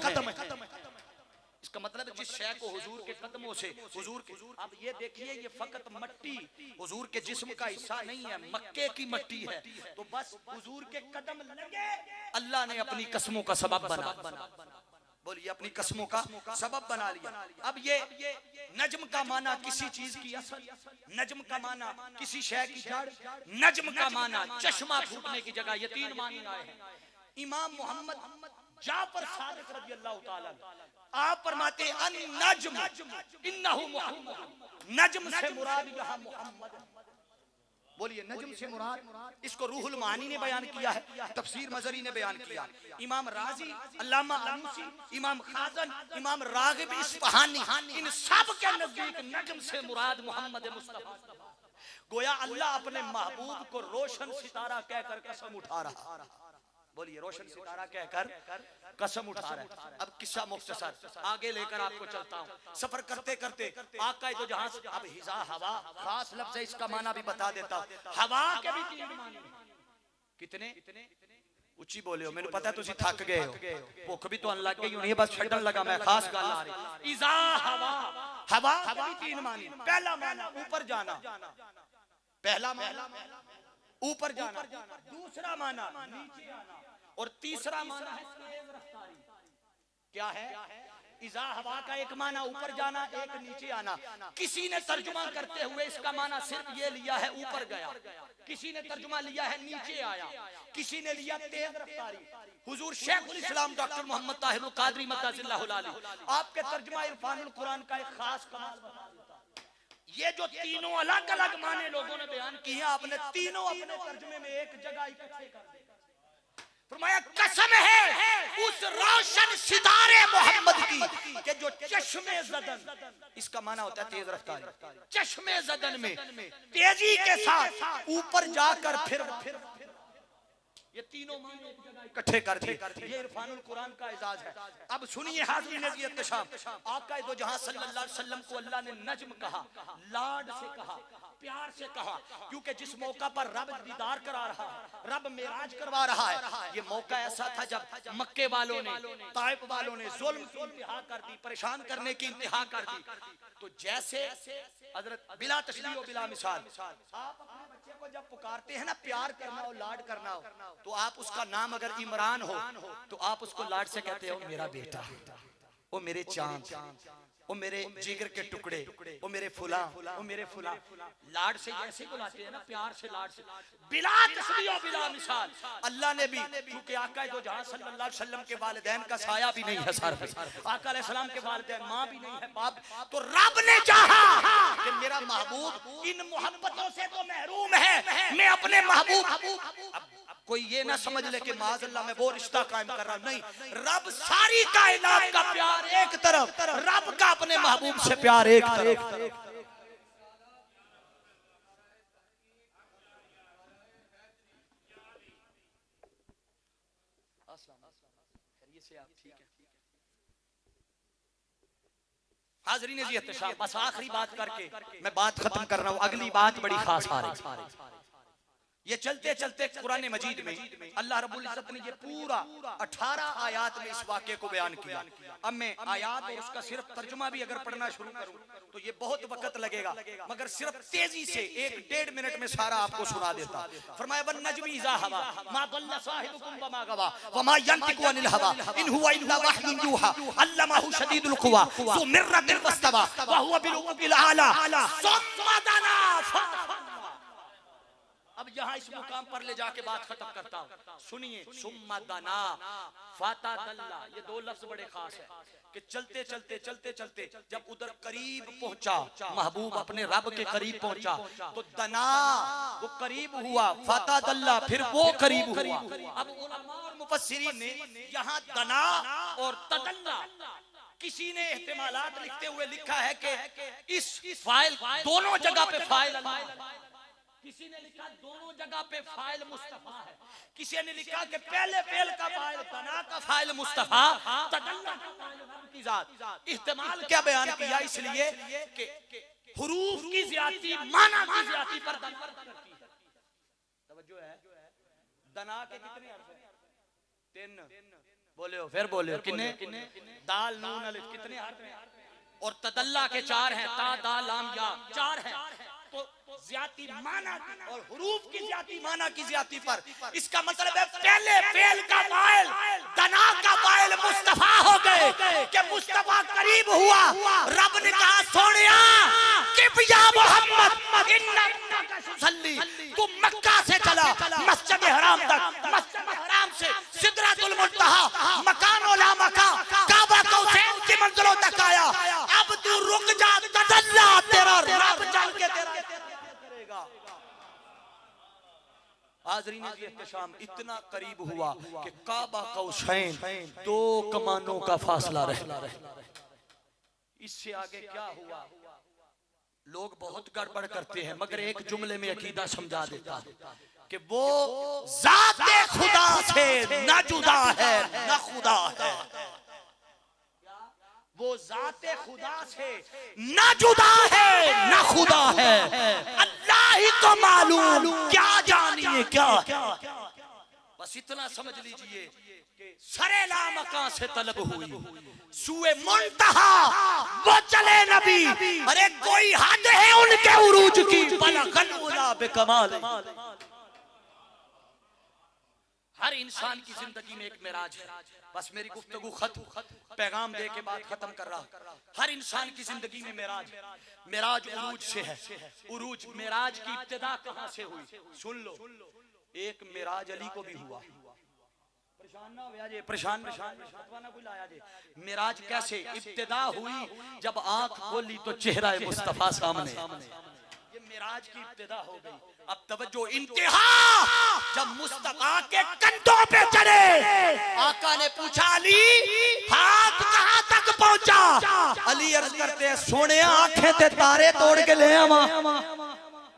इसका मतलब जिस शय को हुजूर के कदमों से, हुजूर के, अब ये देखिए ये फकत मट्टी हुजूर के जिस्म का हिस्सा नहीं है, मक्के की मट्टी है, तो बस हुजूर के कदम लगे अल्लाह ने अपनी कसमों का सबब बना, बोलिए अपनी कसमों का सबब बना लिया। अब ये नज्म का माना किसी चीज की असल, नज्म का माना किसी शय की जड़, नज्म का माना चश्मा फूटने की जगह, ये तीन मानी आए हैं। इमाम मोहम्मद जाफर सादिक रज़ी अल्लाह ताला आप फरमाते अन नज्म इन्नहु मुहम्मद, नज्म से मुराद यहाँ मोहम्मद। बोलिए नज्म से मुराद, इसको रूहुल मानी ने बयान किया है, तफसीर मजरी ने बयान किया, इमाम राजी, अल्लामा आलूसी, इमाम खाजन, इमाम रागिब इस्फहानी, इन सब के नजदीक नज्म से मुराद मोहम्मद मुस्तफा। गोया अल्लाह अपने महबूब को रोशन सितारा कहकर कसम उठा रहा, बोलिए रोशन सितारा कहकर कसम उठा रहा है। अब किस्सा मुख्तसर आगे लेकर आपको चलता हूँ। सफर करते करते आका तो जहां, अब हिजा हवा खास लफ्ज है, इसका माना भी बता देता हूँ। हवा के भी तीन माने, कितने उच्ची बोले हो, मैंने पता है तुसी थक गए हो, भुख भी तो लग गई होनी है, बस छड्डन लगा मैं, खास गल आ रही। इजा हवा, हवा के भी तीन माने, पहला माना ऊपर जाना, पहला माना ऊपर जाना, दूसरा माना नीचे आना, और तीसरा माना है तेज रफ्तारी। क्या है? इजा हवा का एक माना ऊपर जाना, एक नीचे आना। किसी ने तर्जुमा करते हुए इसका माना सिर्फ ये लिया है ऊपर गया, किसी ने तर्जुमा लिया है नीचे आया, किसी ने लिया तेज रफ्तारी। हुजूर शेखुल इस्लाम डॉक्टर मोहम्मद ताहिरुल कादरी मद्दाजिल्लाहु अलैहि आपके तर्जुमा इरफानुल कुरान का एक खास कमाल बता देता। ये जो तीनों अलग अलग माने लोगों ने बयान किए, आपने तीनों अपने तर्जुमे में एक जगह इकट्ठे कर दिए। फरमाया कसम है उस रोशन सितारे मोहम्मद की कि जो चश्मे जदन, इसका माना होता है तेज रफ्तारी, चश्मे जदन में तेजी के साथ ऊपर जाकर फिर ये तीनों माने एक जगह इकट्ठे कर दिए। ये इरफानुल कुरान का एजाज है। अब सुनिए हाज़रीन अज़ीज़ इत्तिशाम, आका दो जहां सल्लल्लाहु अलैहि वसल्लम को अल्लाह ने नज्म कहा, लाड से कहा, प्यार से कहा, क्योंकि जिस मौका पर रब दीदार करा रहा है, रब मेराज करवा रहा है, ये मौका ऐसा था जब मक्के वालों ने, ताइफ वालों ने जुल्म की इंतहा कर दी, परेशान करने की इंतहा कर दी। तो जैसे हजरत बिला तशबीह व बिला मिसाल, आप अपने बच्चे को जब पुकारते हैं ना, प्यार करना हो, लाड करना हो, तो आप उसका नाम अगर इमरान हो तो आप उसको लाड से कहते हो मेरा बेटा, ओ मेरे चांद, ओ मेरे जिगर के टुकड़े, ओ मेरे फुला, ओ मेरे फुला। लाड से ऐसे बुलाते हैं ना, प्यार से, लाड से। बिला तस्बीह और बिला मिसाल अल्लाह ने भी, क्योंकि आका दो जहां सल्लल्लाहु अलैहि वसल्लम के वालिदैन का साया भी नहीं है सर पे, आका अलैहि सलाम के वालिदैन मां भी नहीं है, बाप, तो रब ने चाहा कि मेरा महबूब इन मोहब्बतों से तो महरूम है, मैं अपने महबूब, कोई ये ना समझ ले कि माज़अल्लाह मैं वो रिश्ता कायम कर रहा हूं, नहीं, रब सारी कायनात का प्यार एक तरफ, रब का अपने महबूब से प्यार एक तरफ। हाज़रीन अज़ीज़ इत्तिशाम, बस आखिरी बात करके मैं बात खत्म कर रहा हूं, अगली बात बड़ी खास आ रही। ये चलते चलते कुरान मजीद में अल्लाह रब्बुल इज्जत ने ये पूरा 18 आयात में इस वाक़े को बयान किया। अब मैं आयात और उसका सिर्फ तर्जुमा भी अगर पढ़ना शुरू करूं तो ये बहुत वक्त लगेगा, मगर सिर्फ तेजी से 1-1.5 मिनट में सारा आपको सुना देता। फरमाया वन नज्मी इज़ा हवा मा दल्ला साहिबुकुम वमा गवा वमा यंतिकु अनिल हवा इन हुवा इल्ला वह्युन यूहा अल्लमहु शदीदुल कुवा ज़ु मिर्रतिन वस्तवा व हुवा बिल उफ़ुक़िल आला सुम्मा दना। अब यहाँ इस मुकाम पर ले जाके बात खत्म करता हूँ, सुनिए। सुम्मा दना फाता दल्ला, ये दो लफ्ज बड़े खास है कि चलते चलते चलते चलते जब उधर करीब पहुंचा, महबूब अपने रब के करीब पहुंचा, तो दना वो करीब हुआ, फाता दल्ला फिर वो करीब हुआ। अब उलमा और मुफस्सिरीन ने यहाँ दना और तदल्ला किसी ने एहतिमालात लिखते हुए लिखा है कि इस फाइल दोनों जगह पे फाइल किसी ने लिखा दोनों जगह पे फाइल मुस्तफा है, किसी ने लिखा कि पहले फेल का फाइल तना का फाइल मुस्तफा, तदल्ला का फाइल रब की जात। इस्तेमाल क्या बयान किया, इसलिए कि हुरूफ की ज्यादती माना की ज्यादती पर दलालत करती है। तवज्जो है, दना के कितने हर्फ हैं? 3। बोले हो, फिर बोले हो, कितने? दाल नून अलिफ कितने हर्फ हैं? और तदल्ला के 4 हैं, ता दाल लाम या 4 हैं। तो ज्यादती माना और हुरूफ की ज्यादती माना की ज्यादती पर, इसका मतलब है पहले फेल का फाइल दना का फाइल मुस्तफा हो गए कि मुस्तफा करीब हुआ। रब ने कहा सोनिया कि या मोहम्मद इन्नका तुसल्ली, तू मक्का से चला मस्जिद हराम तक, मस्जिद हराम से सिदरतुल मुंतहा मकान ला मका काबा कौसैन की मंजिलों तक आया। अब तू रुक जा, तदल्ला तेरा रब चल के तेरा करेगा। हाज़रीन एहतशाम इतना करीब हुआ कि काबा कौसैन 2 कमानों का फासला रहा। इससे आगे क्या हुआ? लोग बहुत गड़बड़ करते हैं, मगर एक जुमले में अकीदा समझा देता कि वो ज़ाते खुदा से न जुदा है न खुदा है। वो ज़ाते खुदा से न जुदा है न खुदा है। अल्लाह ही को मालूम, क्या जानिए क्या। बस इतना समझ लीजिए कि सरे लामका से तलब हुई, सुए मुंतहा वो चले नबी। अरे कोई हद है उनके उरूज की, बलगल उला बेकमाल। हर इंसान की जिंदगी में एक मेराज है। बस मेरी गुफ्तगू पैगाम दे के बात खत्म कर रहा। हर इंसान की जिंदगी में मेराज है। मेराज उरूज से है। उरूज मेराज की इब्तिदा कहां से हुई? सुन लो, एक मेराज अली को भी हुआ। परेशान ना हो जाए, परेशान ना कोई लाया जे। मेराज कैसे इब्तिदा हुई? जब आंख खोली तो चेहरा मुस्तफा सामने। ये मेराज की इब्तिदा हो गई। अब तवज्जो, इंतहा जब मुस्तफा के कंधों पे चढ़े, आका ने पूछा अली हाथ कहां तक पहुंचा? अली अर्ज करते हैं सोने आंखें ते तारे तोड़ के ले आवा।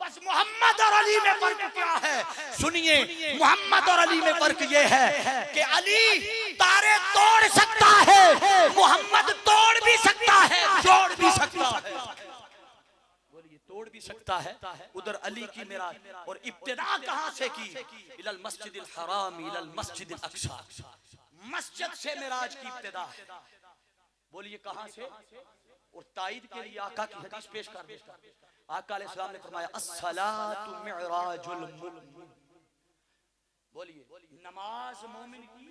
बस मोहम्मद और अली में फर्क क्या है? सुनिए, मोहम्मद और अली में फर्क ये है कि अली तारे तोड़ सकता है, मोहम्मद तोड़ भी सकता है, जोड़ भी सकता है। तोड़ भी सकता है। उधर अली की मेराज। और इब्तिदा कहां से की? इलल मस्जिदिल हराम इलल मस्जिदिल अक्सा। मस्जिद से मेराज की इब्तिदा। बोलिए कहां से? और ताईद के लिए आका की हदीस पेश कर देता। आका अलैहिस्सलाम ने फरमाया अस्सलातु मिअराजुल मुमिन। बोलिए नमाज मोमिन की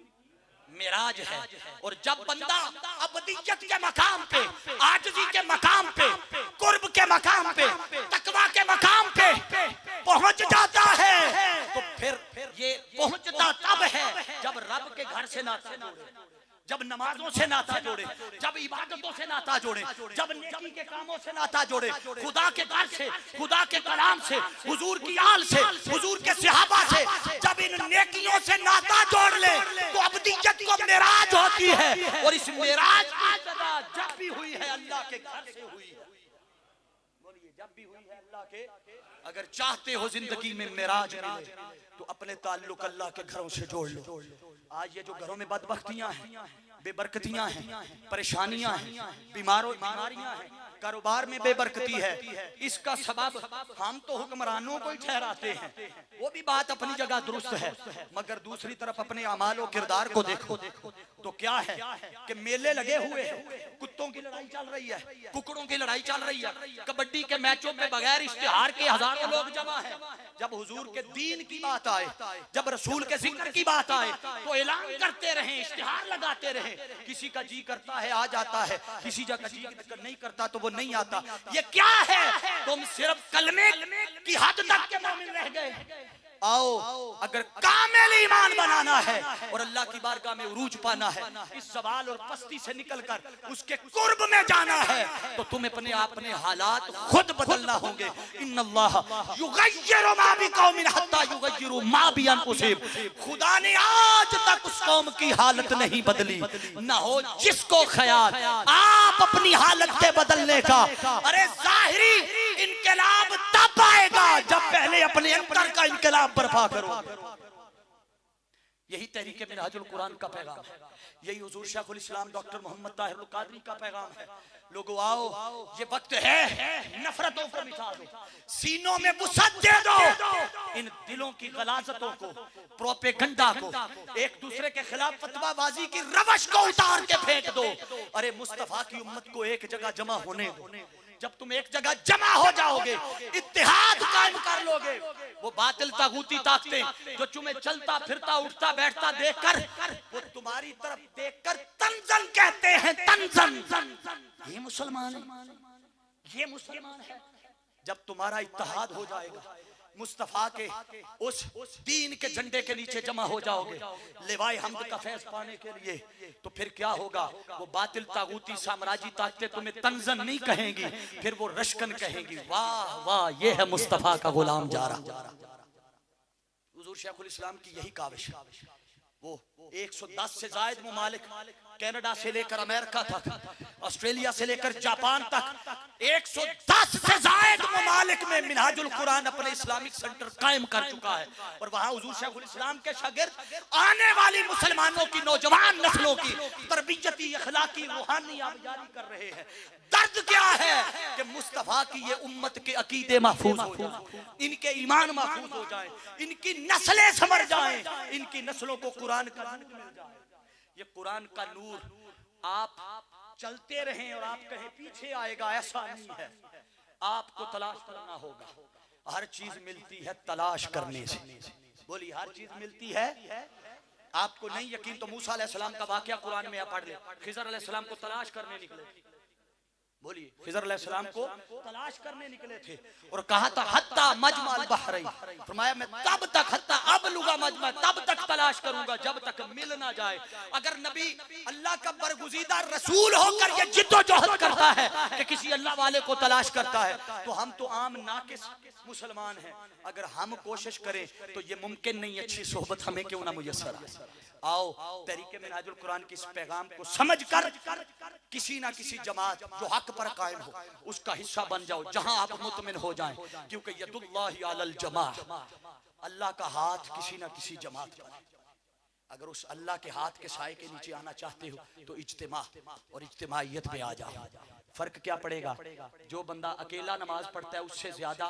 मेराज है। और जब बंदा अबदियत के मकाम पे, आजिज़ी के मकाम पे, कुर्ब के मकाम पे, तकवा के मकाम पे पहुंच जाता है, तो फिर ये पहुंचता तब है जब रब के घर से नाता जोड़े, जब नमाजों से नाता जोड़े, जब इबादतों से नाता जोड़े, जब नेकी के कामों से नाता जोड़े, खुदा के घर से, खुदा के कलाम से, हुजूर की आल से, हुजूर के सहाबा से, जब इन नेकियों से नाता जोड़ ले तो अबदियत को मेराज होती है। और इस मेराज की इब्तिदा जब भी हुई है अल्लाह के घर से हुई है। बोलिए जब भी हुई है अल्लाह के। अगर चाहते हो जिंदगी में मेराज मिले तो अपने ताल्लुक अल्लाह के घरों से जोड़ लो। आज ये जो घरों में बदबख्तियां हैं, बेबरकतियां हैं, परेशानियां हैं, बीमारियां हैं, कारोबार में बेबरकती है, इसका सबब हम तो हुक्मरानों को ही ठहराते हैं। वो भी बात अपनी जगह दुरुस्त है, मगर दूसरी तरफ अपने अमाल और किरदार को देखो तो क्या है कि मेले लगे हुए हैं, कुत्तों की लड़ाई चल रही है, कुकड़ों की लड़ाई चल रही है, कबड्डी के मैचों में बगैर इश्तिहार के हजारों लोग जमा है। जब हुजूर के दीन की बात आए, जब रसूल के जिक्र की बात आए तो ऐलान करते रहे, इश्तिहार लगाते रहे। किसी का जी करता है आ जाता है, किसी का जी नहीं करता तो वो नहीं आता। ये क्या है? तुम सिर्फ कलमे की हद तक के मोमिन रह गए। आओ, अगर कामिल ईमान बनाना है और अल्लाह की बारगाह में उरूज पाना है, इस सवाल और पस्ती से निकलकर उसके कुर्ब में जाना है, तो तुम्हें अपने हालात खुद बदलना होंगे। इन्नल्लाह युगय्यिरु मा बिकौमिन हत्ता युगय्यिरु मा बिअनफुसिहिम। खुदा ने आज तक उस कौम की हालत नहीं बदली, ना हो जिसको ख्याल आप अपनी हालत के बदलने का। अरे जाहिरी इनकलाब तब आएगा जब पहले अपने इनकलाब बर्पा करोगे। यही तहरीक मिनहाजुल कुरान का पैगाम है, यही हुजूर शेखुल इस्लाम डॉक्टर मोहम्मद ताहिर अल कादरी का पैगाम है। लोगों आओ, ये वक्त है नफरतों को मिटा दो, सीनों में वुसअत दे दो, इन दिलों की गलाजतों को, प्रोपेगंडा को, एक दूसरे के खिलाफ फतवाबाजी की रवश को उतार के फेंक दो। अरे मुस्तफा की उम्मत को एक जगह जमा होने दो। जब तुम एक जगह जमा हो जाओगे, इत्तेहाद कायम कर लोगे, वो बातिल तागूती ताकतें जो तुम्हें चलता फिरता उठता बैठता देखकर, वो तुम्हारी तरफ देखकर तंजन कहते हैं, तंजन। ये मुसलमान है, ये मुसलमान है। जब तुम्हारा इत्तेहाद हो जाएगा, मुस्तफा के उस दीन के झंडे के नीचे जमा हो जाओगे, लिवाए हमद का फैज पाने के लिए, तो फिर क्या होगा? वो बातिल तागूती साम्राज्य ताकतें तुम्हें तंजन नहीं कहेंगी, फिर वो रश्कन कहेंगी। वाह वाह, ये है मुस्तफा का गुलाम जा रहा। हुजूर शेखुल इस्लाम की यही काविश। वो 110 से जायद मुमालिक, कनाडा से लेकर अमेरिका तक, ऑस्ट्रेलिया से लेकर जापान तक, 110 से जायद मुमालिक में मिनहाजुल कुरान अपने इस्लामिक सेंटर कायम कर चुका है। और वहां हुजूर शेखुल इस्लाम के शागिर्द आने वाली मुसलमानों की नौजवान नस्लों की तरबियती अखलाकी रूहानी आबजारी कर रहे हैं। दर्द क्या है कि मुस्तफा की ये उम्मत के अकीदे महफूज हो जाए, इनके ईमान महफूज हो जाए, इनकी नस्लें संवर जाएं, इनकी नस्लों को कुरान का नूर मिल जाए। ये कुरान का नूर आप चलते रहें और आप कहें पीछे आएगा, ऐसा नहीं है। आपको तलाश करना होगा। हर चीज मिलती है तलाश करने से। बोली, हर चीज मिलती है। आपको नहीं यकीन तो मूसा अलैहिस्सलाम का वाकया कुरान में आप पढ़ ले। खिजर अलैहिस्सलाम को तलाश करने निकले। बोलिए, खिजर अलैहिस्सलाम को तलाश करने निकले थे और कहा था हत्ता मजमाल बहरैन, फरमाया मैं तब तक हत्ता अबलुगा मजमा, तब तक तलाश करूंगा जब तक मिल ना जाए। अगर नबी अल्लाह का बरगुज़ीदा रसूल होकर ये जिद्दोजहद करता है कि किसी अल्लाह वाले को तलाश करता है, तो हम तो आम नाकिस मुसलमान हैं। अगर हम कोशिश करें तो ये मुमकिन नहीं, अच्छी सोहबत हमें क्यों ना मुयस्सर आए। आओ तहरीक मिनहाजुल कुरान के इस पैगाम को समझकर किसी ना किसी जमात जो हक पर कायम हो उसका हिस्सा बन जाओ, जहां आप मुतमिन हो जाएं। क्योंकि यदुल्लाहि अलल जमा, अल्लाह का हाथ किसी ना किसी जमात पर। अगर उस अल्लाह के हाथ के साए के नीचे आना चाहते हो तो इज्तिमा और इज्तिमाइयत पे आ जाओ। फर्क क्या पड़ेगा? जो बंदा अकेला नमाज पढ़ता है उससे ज्यादा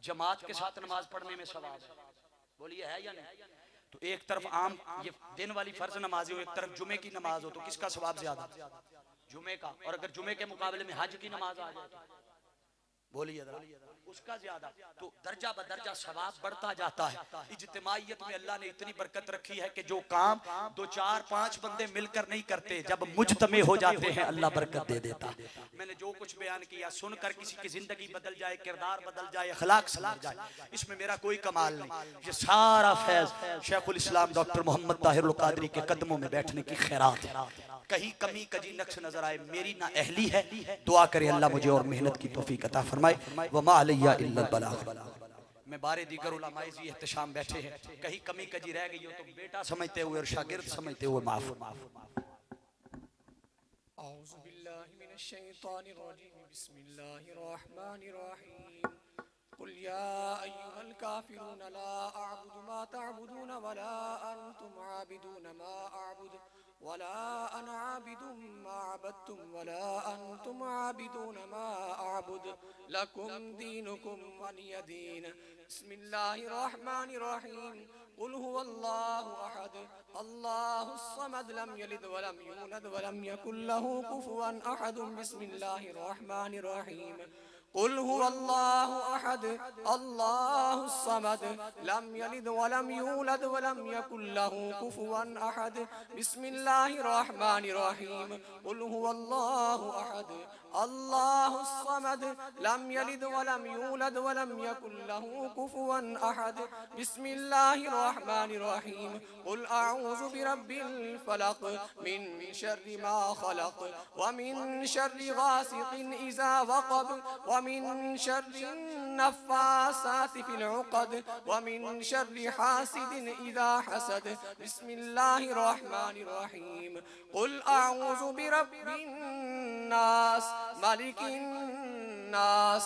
जमात के साथ नमाज पढ़ने में सवाब है। बोलिए, है या नहीं? तो एक तरफ आम ये दिन वाली फर्ज नमाज हो, एक तरफ जुमे की नमाज हो, तो किसका सवाब ज्यादा? जुमे का। और अगर जुमे के मुकाबले में हज की नमाज आ जाए, बोलिए जरा, उसका ज्यादा। तो दर्जा बदर्जा सवाब बढ़ता जाता है। इज्तिमाइयत में अल्लाह ने इतनी बरकत रखी है कि जो काम 2 4 5 बंदे मिलकर नहीं करते, जब मुज्तमे हो जाते हैं अल्लाह बरकत दे देता। मैंने जो कुछ बयान किया सुनकर किसी की जिंदगी बदल जाए, किरदार बदल जाए, अखलाक संवर जाए, इसमें मेरा कोई कमाल नहीं। ये सारा फैज शेखुल इस्लाम डॉक्टर मोहम्मद ताहिर अल कादरी के कदमों में बैठने की खैरात है। कहीं कमी कजी नक्श नजर आए, मेरी ना अहली है, दुआ करे अल्लाह मुझे और मेहनत की तौफीक अता फरमाए। वमा अलैया इल्लल बलाग। मैं बारे दीगर उलमाए जी एहतशाम बैठे हैं, कहीं कमी कजी रह गई हो तो बेटा समझते हुए और शागिर्द समझते हुए माफ। औज़ु बिल्लाहि मिनश शैतानिर रजीम, बिस्मिल्लाहिर रहमानिर रहीम। कुल या अय्युहल काफिरून ला अअबुदु मा तअबुदून वला अंतुम आबिदून मा अअबुदु वला अना आबिदुम मा अबदतुम वला अंतुम आबिदून मा अअबुदु लकुम दीनुकुम वलिय दीन। बिस्मिल्लाहिर रहमानिर रहीम। कुल हुवल्लाहु अहद अल्लाहुस समद लम यलिद वलम यूलद वलम यकुल लहू कुफुवन अहद। बिस्मिल्लाहिर रहमानिर रहीम। कुल हुवल्लाहु अहद अल्लाहुस समद लम यलिद वलम यूलद वलम यकुल लहू कुफुवन अहद। बिस्मिल्लाहिर रहमानिर रहीम। कुल हुवल्लाहु अहद अल्लाहुस समद लम यलिद वलम यूलद वलम यकुल लहू कुफुवन अहद। बिस्मिल्लाहिर रहमानिर रहीम। कुल अऊज़ु बिरब्बिल फलक मिन शर्रि मा खलक व मिन शर्रि गासिकिन इज़ा वक़ब व मिन शर्रि नफ़्फ़ासाति फिल उक़द व मिन शर्रि हासिदिन इज़ा हसद। बिस्मिल्लाहिर रहमानिर रहीम। कुल अऊज़ु बिरब्बिन नास मलिकिन नास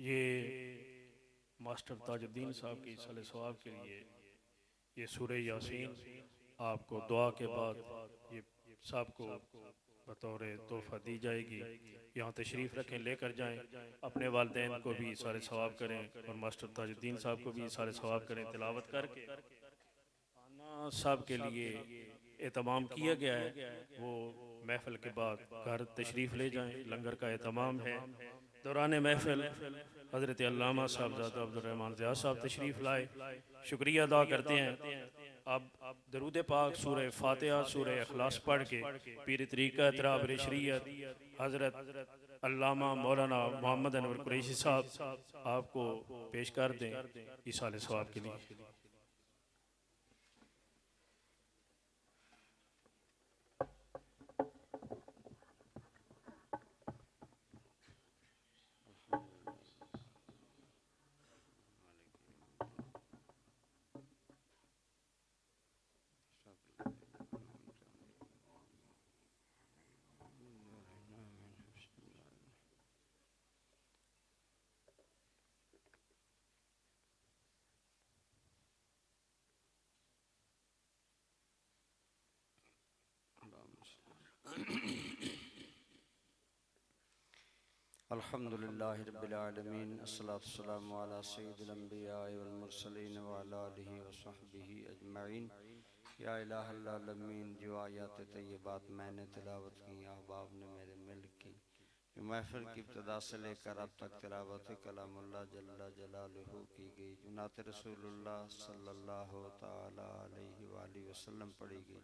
ये मास्टर ताजुद्दीन साहब की साले सवाब के लिए ये सूरह यासीन आपको दुआ के बाद ये साहब को बतौर तोहफा दी जाएगी। यहाँ तशरीफ़ रखें, लेकर जाएं, अपने वालिदैन को भी सारे सवाब करें और मास्टर ताजुद्दीन साहब को भी सारे सवाब करें। तिलावत करके खाना साहब के लिए एहतमाम किया गया है, वो महफिल के बाद घर तशरीफ़ ले जाएं। लंगर का एहतमाम है। दौरान महफिल हज़रत अल्लामा साहबज़ादा अब्दुर्रहमान ज़िया साहब तशरीफ़ लाए, शुक्रिया अदा करते हैं। अब दरूद पाक सूरह फातिहा सूरह इखलास पढ़ के पीर तरीक़त राहबर शरीयत हज़रत अल्लामा मौलाना मोहम्मद अनवर कुरैशी साहब आपको पेश कर दें इसाले सवाब के लिए। अल्हम्दुलिल्लाहि रब्बिल आलमीन अस्सलातु वस्सलामु अला सय्यिदिल अंबिया'i वल मुरसलीन व अला आलिहि व सहबिहि अजमईन। या इलाहल आलमीन, जो आयात तय्यबात मैंने तिलावत की, अहबाब ने मेरे मिल की, जो महफिल की इब्तिदा से लेकर अब तक तिलावत कलामुल्लाह जल्ला जलालुहु की गई, जो नात रसूलुल्लाह सल्लल्लाहु तआला अलैहि व आलिहि वसल्लम पढ़ी गई,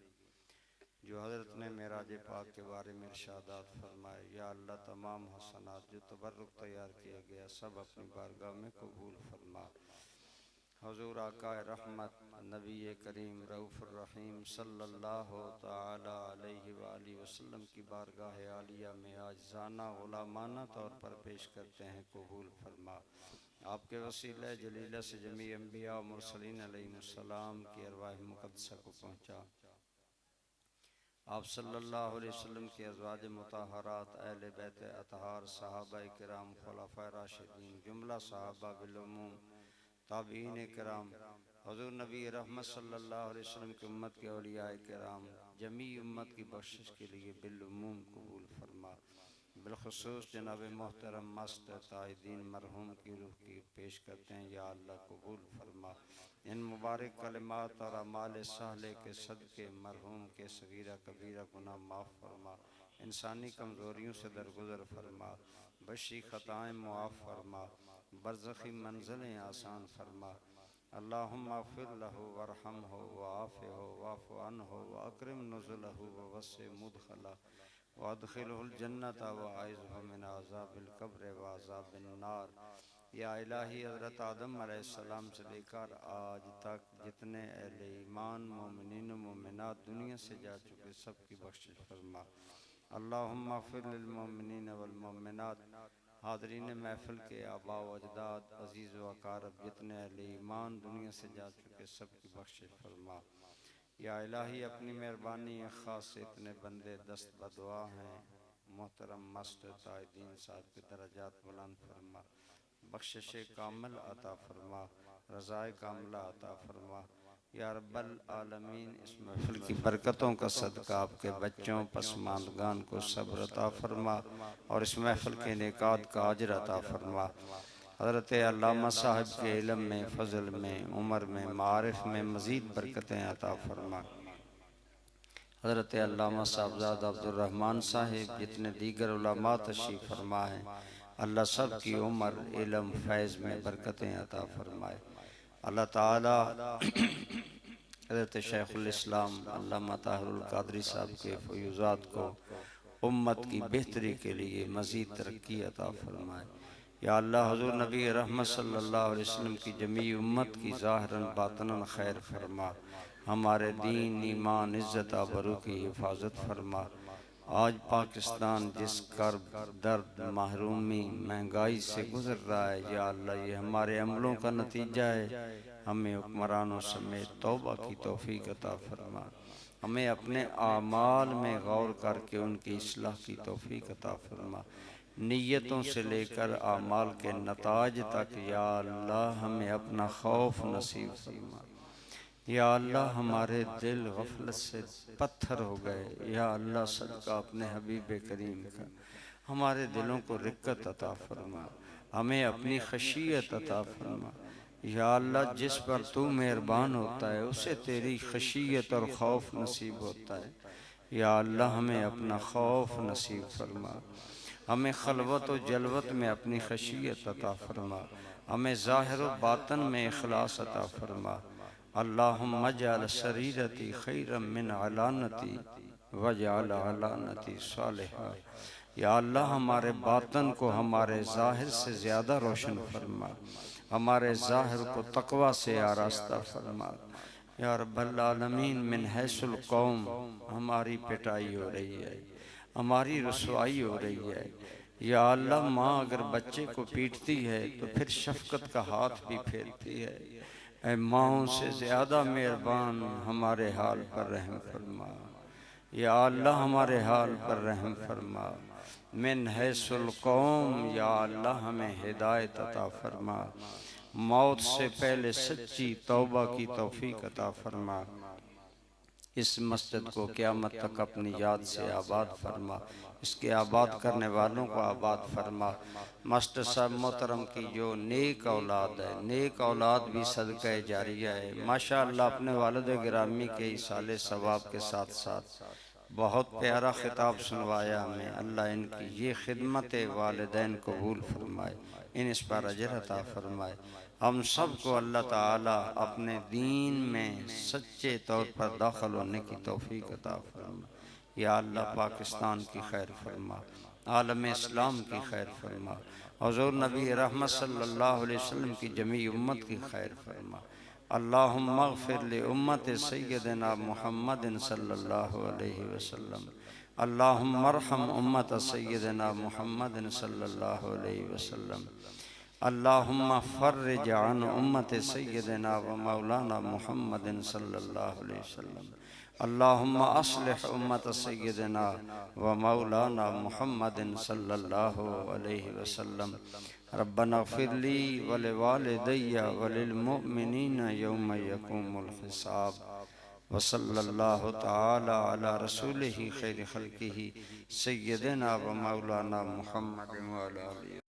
जो हज़रत ने मेराज पाक के बारे में इरशादात फरमाए। या अल्लाह तमाम हसनात जो तबर्रुक तैयार किया गया सब अपनी बारगाह में कबूल फरमा। हुज़ूर आका रहमत नबी करीम रऊफ़ुर रहीम सल्लल्लाहु ताला अलैहि वाली वसल्लम की बारगाह आलिया में आज ज़ाना ग़ुलामाना तौर पर पेश करते हैं, कबूल फरमा। आपके वसीला जलीला से जमी अम्बिया मुरसलीन अलैहिमुस्सलाम की अरवाह मुक़द्दसा को पहुँचा। आप सल्लल्लाहु अलैहि वसल्लम की अज़वाज मुताहरात, अहले बैत अतहार, सहाबा किराम, खुलफाए राशिदीन, जुमला सहाबा बिलुमूम, ताबीन किराम, हुज़ूर नबी रहमत सल्लल्लाहु अलैहि वसल्लम की उम्मत के औलिया किराम, जमी उम्मत की बख्शिश के लिए बिलुमूम कबूल फरमा। बिलखुसूस जनाब मोहतरम मस्त ताइदीन मरहूम की रूह की पेश करते हैं, या अल्लाह कबूल फरमा। इन मुबारक कलिमात और अमाल साले के सदक़े मरहूम के सगीरा कबीरा गुनाह माफ़ फरमा, इंसानी कमज़ोरियों से दरगुजर फरमा, बशी ख़ताएँ मुआफ़ फरमा, बरज़ख़ी मंज़िलें आसान फरमा। अल्लाहुम्मा फ़िर लहू वरहमहू वआफ़िहू वाफ़ु अन्हु वअकरिम नुज़ुलहू ववस्सि मुदख़ला वअदख़िलहुल जन्नत वअइज़हु मिन अज़ाबिल क़ब्र व अज़ाबिन नार। या इलाही हज़रत आदम अलैहिस्सलाम से लेकर आज तक जितने अहले ईमान मोमिनीन मोमिनात दुनिया से जा चुके सब की बख्शिश फरमा। अल्लाहुम्मा फ़िर लिल मोमिनीन वल मोमिनात। हाज़रीन महफ़िल के आबा व अजदाद अज़ीज़ व अकारब जितने अहले ईमान दुनिया से जा चुके सब की बख्शिश फरमा। या इलाही अपनी मेहरबानी ख़ास से इतने बंदे दस्त बदुआ हैं, मोहतरम मस्त ताइदीन साहब के दरजात बुलंद फरमा, बख्शिश कामिल अता फरमा, रज़ाए कामिला अता फरमा। या रब्बल आलमीन इस महफिल की बरकतों का सदका आपके बच्चों पसमानदगान को सब्र अता फरमा और इस महफिल के इनेकाद का अजर अता फरमा। हज़रत अल्लामा साहब के इल्म में, फ़ज़ल में, उमर में, मारिफ में मज़ीद बरकतें अता फरमा। हज़रत अल्लामा साहबज़ादा अब्दुर्रहमान साहिब जितने दीगर उलमा तशरीफ़ फरमा हैं, अल्लाह सब की उम्र इल्म फैज़ में बरकतें अता फरमाए। अल्लाह ताला हज़रत शेखुल इस्लाम अल्लामा ताहिरुल क़ादरी साहब के फ़यूज़ात को उम्मत की बेहतरी के लिए मज़ीद तरक्की अता फरमाए। या अल्लाह हुज़ूर नबी रहमत सल्लल्लाहु अलैहि वसल्लम की जमी उम्मत की ज़ाहिरन बातिनन खैर फरमा, हमारे दीन ईमान इज़्ज़त आबरू की हिफाजत फरमा। आज पाकिस्तान जिस कर्ब दर्द महरूमी महंगाई से गुज़र रहा है, या अल्लाह ये हमारे अमलों का नतीजा है। हमें हुक्मरानों समेत तौबा की तौफीक अता फरमा, हमें अपने आमाल में गौर करके उनकी इस्लाह की तौफीक अता फरमा। नीयतों से लेकर आमाल के नताज तक या अल्लाह हमें अपना खौफ नसीब फरमा। या अल्लाह हमारे दिल गफलत से पत्थर हो गए, या अल्लाह सदका अपने हबीब करीम का हमारे दिलों को रिक्कत अता फरमा, हमें अपनी खशियत अता फरमा। या अल्लाह जिस पर तू मेहरबान होता है उसे तेरी खशियत और खौफ नसीब होता है। या अल्लाह हमें अपना खौफ नसीब फरमा, हमें खलवत व जलवत में अपनी खशियत अता फरमा, हमें ज़ाहिर व बातन में इखलास अता फरमा। अल्लाहुम्मा जअल सरीरती खैरम मिन अलानती वजअल अलानती सालिहा। या अल्लाह हमारे बातन को हमारे ज़ाहिर से ज़्यादा रोशन फरमा, हमारे ज़ाहिर को तक़वा से आरास्ता फरमा। या रब्बल आलमीन मिन हैसुल कौम हमारी पिटाई हो रही है, हमारी रुसवाई हो रही है। या अल्लाह माँ अगर बच्चे को पीटती है तो फिर शफ़क़त का हाथ भी फेरती है। ऐ माँओं से ज़्यादा मेहरबान हमारे हाल पर रहम फरमा। या अल्लाह हमारे हाल पर रहम फरमा। मिन हैसुल कौम या अल्लाह हमें हिदायत अता फरमा, मौत से पहले सच्ची तौबा की तौफीक अता फरमा। इस मस्जिद को क़यामत तक अपनी याद से आबाद फरमा, इसके आबाद करने वालों को आबाद फरमा। मास्टर साहब मोहतरम की जो नेक औलाद है, नेक औलाद भी सदक़े जारिया है। माशाअल्लाह अपने वालिद गिरामी के इसाले सवाब के साथ साथ बहुत प्यारा खिताब सुनवाया हमें। अल्लाह इनकी ये खिदमत वालिदैन कबूल फरमाए, इन इस पर अजर अता फरमाए। हम सब को अल्लाह ताला अपने दीन में सच्चे तौर पर दाखिल होने की तौफीक अता फरमाए। या अल्लाह पाकिस्तान की खैर फरमा, आलम इस्लाम की खैर फरमा, हुज़ूर नबी रहमत सल्लल्लाहु अलैहि वसल्लम की जमी उम्मत की खैर फरमा। अल्लाहुम्मा अग़फ़िर लि उम्मति सय्यदिना मुहम्मदिन सल्लल्लाहु अलैहि वसल्लम। अल्लाहुम्मा अरहम उम्मत सय्यदिना मुहम्मदिन सल्लल्लाहु अलैहि वसल्लम। अल्लाहुम्मा फ़र्रिज अन उम्मति सय्यदिना व मौलाना मुहम्मदिन सल्लल्लाहु अलैहि वसल्लम। अल्लाहुम्मा अस्लिह उम्मत सय्यदिना व मौलाना मुहम्मदिन सल्लल्लाहु अलैहि वसल्लम। रब्बना इग़फ़िर ली व लिवालिदैया व लिलमुअ्मिनीना यौम यक़ूमुल हिसाब। व सल्लल्लाहु तआला अला रसूलिही खैरि खल्क़िही सय्यदिना व मौलाना मुहम्मद व अला आलिहि।